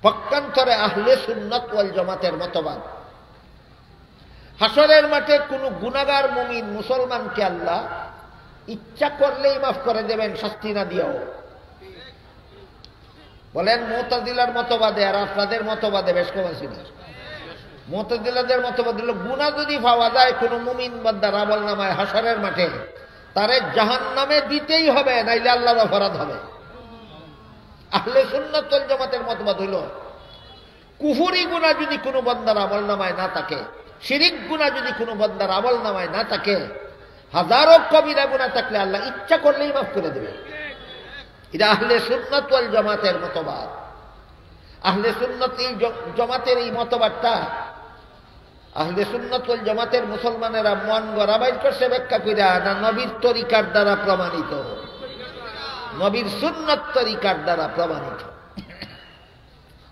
পক্ষান্তরে আহলে সুন্নাত ওয়াল জামাতের মতবাদ। হাসরের মাঠে কোনো গুনাহগার মুমিন মুসলমানকে আল্লাহ ইচ্ছা করলেই মাফ করে দেবেন, শাস্তি না দিয়েও। বলেন মুতাজিলার মতবাদে আর আপনাদের মতবাদে বেশ কম আছে না? মুতাজিলাদের মতবাদ হলো গুনাহ যদি পাওয়া যায় কোনো মুমিন বান্দার আমল নামায় হাসরের মাঠে তারে জাহান্নামে দিতেই হবে, নাইলে আল্লাহর অপরাধ হবে। আহলে সুন্নাত ওয়াল জামাতের মতবাদ হইল কুফরি গুনাহ যদি কোনো বান্দার আমল নামায় না থাকে, শিরিক গুনাহ যদি কোনো বান্দার আমল নামায় না থাকে, হাজারো কবিরা গুনাহ থাকলে আল্লাহ ইচ্ছা করলেই মাফ করে দেবে। এটা আহলে সুন্নাত ওয়াল জামাতের মতবাদ। আহলে সুন্নাত এই জামাতের এই মতবাদটা আহলে সুন্নাত ওয়াল জামাতের মুসলমানেরা মন গড়া বাইর করছে ব্যাখ্যা কইরা না নবীর তরিকার দ্বারা প্রমাণিত? নবীর সুন্নাত তরিকার দ্বারা প্রমাণিত।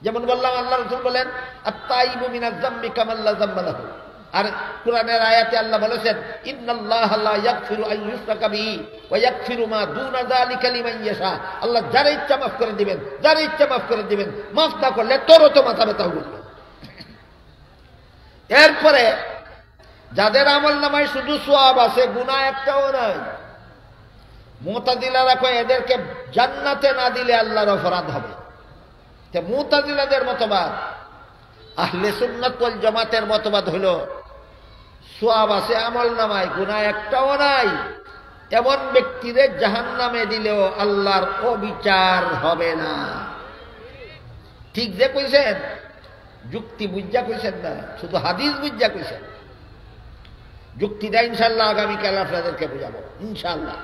যেমন বললাম আল্লাহ রাসূল বলেন আত-তাইবু মিনাজ যামবি কামা লা যামবা লাহু। আর কোরআনের আয়াতে আল্লাহ বলেছেন ইন্নাল্লাহা লা ইয়াগফিরু আন ইউশরাকা বিহি ওয়া ইয়াগফিরু মা দুনা যালিকা লিমান ইয়াশা। আল্লাহ যার ইচ্ছা মাফ করে দিবেন, যার ইচ্ছা মাফ করে দিবেন, মাফ না করলে তোরও তো মাথা ব্যথা হবে। এরপরে যাদের আমল নামায় শুধু সওয়াব আছে, গুনাহ একটাও নাই, মুতাজিলারা কয় এদেরকে জান্নাতে না দিলে আল্লাহর অপরাধ হবে। তে মুতাজিলাদের মতবাদ, আহলে সুন্নাত ওয়াল জামাতের মতবাদ হলো সওয়াব আছে আমল নামায়, গুনাহ একটাও নাই, এমন ব্যক্তিদের জাহান্নামে দিলেও আল্লাহর অবিচার হবে না। ঠিক যে কইছেন, যুক্তি বুঝা কইছেন না, শুধু হাদিস বুঝা কইছেন। যুক্তিটা ইনশাল্লাহ আগামীকাল আপনাদেরকে বুঝাবো ইনশাল্লাহ।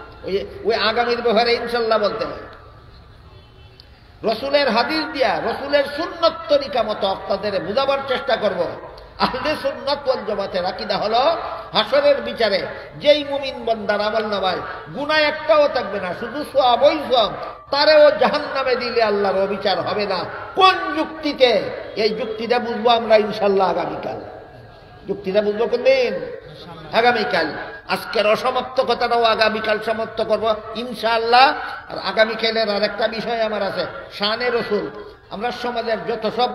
ওই আগামীর ব্যাপারে ইনশাল্লাহ বলতে হয়। রসুলের হাদিস দিয়া রসুলের সুন্নত তরিকা মতো আপনাদের বুঝাবার চেষ্টা করব। আহলে সুন্নাত ওয়াল জামাতের আকীদা হলো হাসরের বিচারে যেই মুমিন বান্দার আমল নামায় গুনাহ একটাও থাকবে না, শুধু সওয়াবই সওয়াব, তারেও জাহান্নামে দিলে আল্লাহর অবিচার হবে না। কোন যুক্তিতে? এই যুক্তিটা বুঝবো আমরা ইনশাল্লাহ আগামীকাল। যুক্তিটা বুঝবো কোন দিন? আগামীকাল। আজকের অসমাপ্ত কথাটাও আগামীকাল সমাপ্ত করব ইনশাআল্লাহ। আর আগামীকালের আরেকটা বিষয় আমার আছে, শানে রসুল। আমরা সমাজের যত সব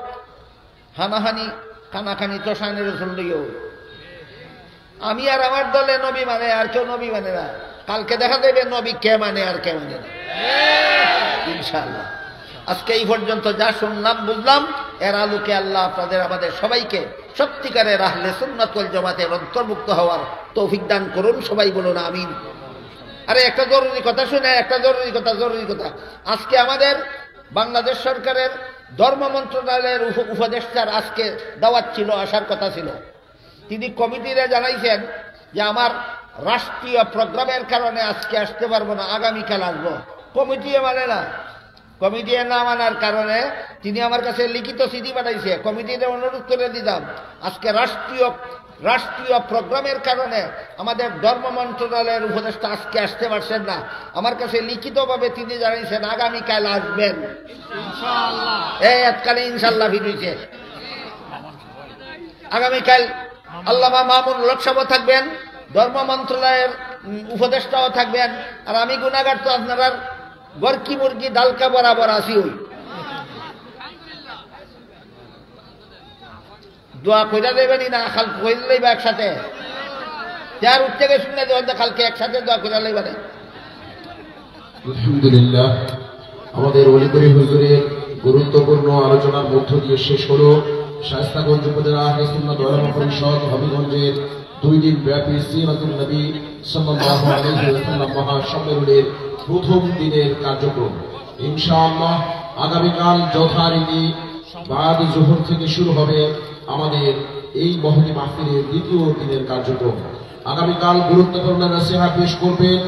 হানাহানি কানাখানি তো শানে রসুল লইও। আমি আর আমার দলে নবী মানে, আর কেউ নবী মানে না। কালকে দেখা দেবে নবী কে মানে আর কে মানে না ইনশাআল্লাহ। আজকে এই পর্যন্ত যা শুনলাম বুঝলাম, এর আলোকে আল্লাহ আপনাদের আমাদের সবাইকে সত্যিকারের আহলে সুন্নাত ওয়াল জামাতের অন্তর্ভুক্ত হওয়ার তৌফিক দান করুন। সবাই বলুন আমিন। আরে একটা জরুরি কথা শুনে, একটা জরুরি কথা। আজকে আমাদের বাংলাদেশ সরকারের ধর্ম মন্ত্রণালয়ের উপদেষ্টার আজকে দাওয়াত ছিল, আসার কথা ছিল। তিনি কমিটিরে জানাইছেন যে আমার রাষ্ট্রীয় প্রোগ্রামের কারণে আজকে আসতে পারবো না, আগামীকাল আসবো। কমিটিয়ে মানে না। কমিটিয়ে না মানার কারণে তিনি আমার কাছে লিখিত চিঠি পাঠাইছে। কমিটিতে অনুরোধ করে দিলাম আজকে রাষ্ট্রীয় প্রোগ্রামের কারণে আমাদের ধর্ম মন্ত্রণালয়ের উপদেষ্টা আজকে আসতে পারছেন না। আমার কাছে লিখিতভাবে তিনি জানিয়েছেন আগামীকাল আসবেন ইনশাআল্লাহ। এই আজকালে ইনশাআল্লাহ ভিড়ছে। আগামীকাল আল্লামা মামুন লোকসভা থাকবেন, ধর্ম মন্ত্রণালয়ের উপদেষ্টাও থাকবেন, আর আমি গুনাহগার তো আপনারা গরকি মুরগি ডালকা বরাবর আসি। ওই দোয়া কইরা দেবেনি না, খাল কইরা লইবা একসাথে। যার উঠতে গেছে শুনে দেবেন কালকে একসাথে দোয়া কইরা লইবা না। আলহামদুলিল্লাহ, আমাদের অলিপুরি হুজুরের গুরুত্বপূর্ণ আলোচনার মধ্য দিয়ে শেষ হলো শায়েস্তাগঞ্জ উপজেলা আহলে সুন্নাত ওয়াল জামাত পরিষদ হবিগঞ্জের 2 দিন ব্যাপী সিরাতুন নবী সাল্লাল্লাহু আলাইহি ওয়াসাল্লাম মহাসম্মেলনের প্রথম দিনের কার্যক্রম। ইনশাআল্লাহ আগামীকাল যথারীতি বাদ জোহর থেকে শুরু হবে আমাদের এই মহতি মাহফিলের দ্বিতীয় দিনের কার্যক্রম। আগামীকাল গুরুত্বপূর্ণ নসিহত পেশ করবেন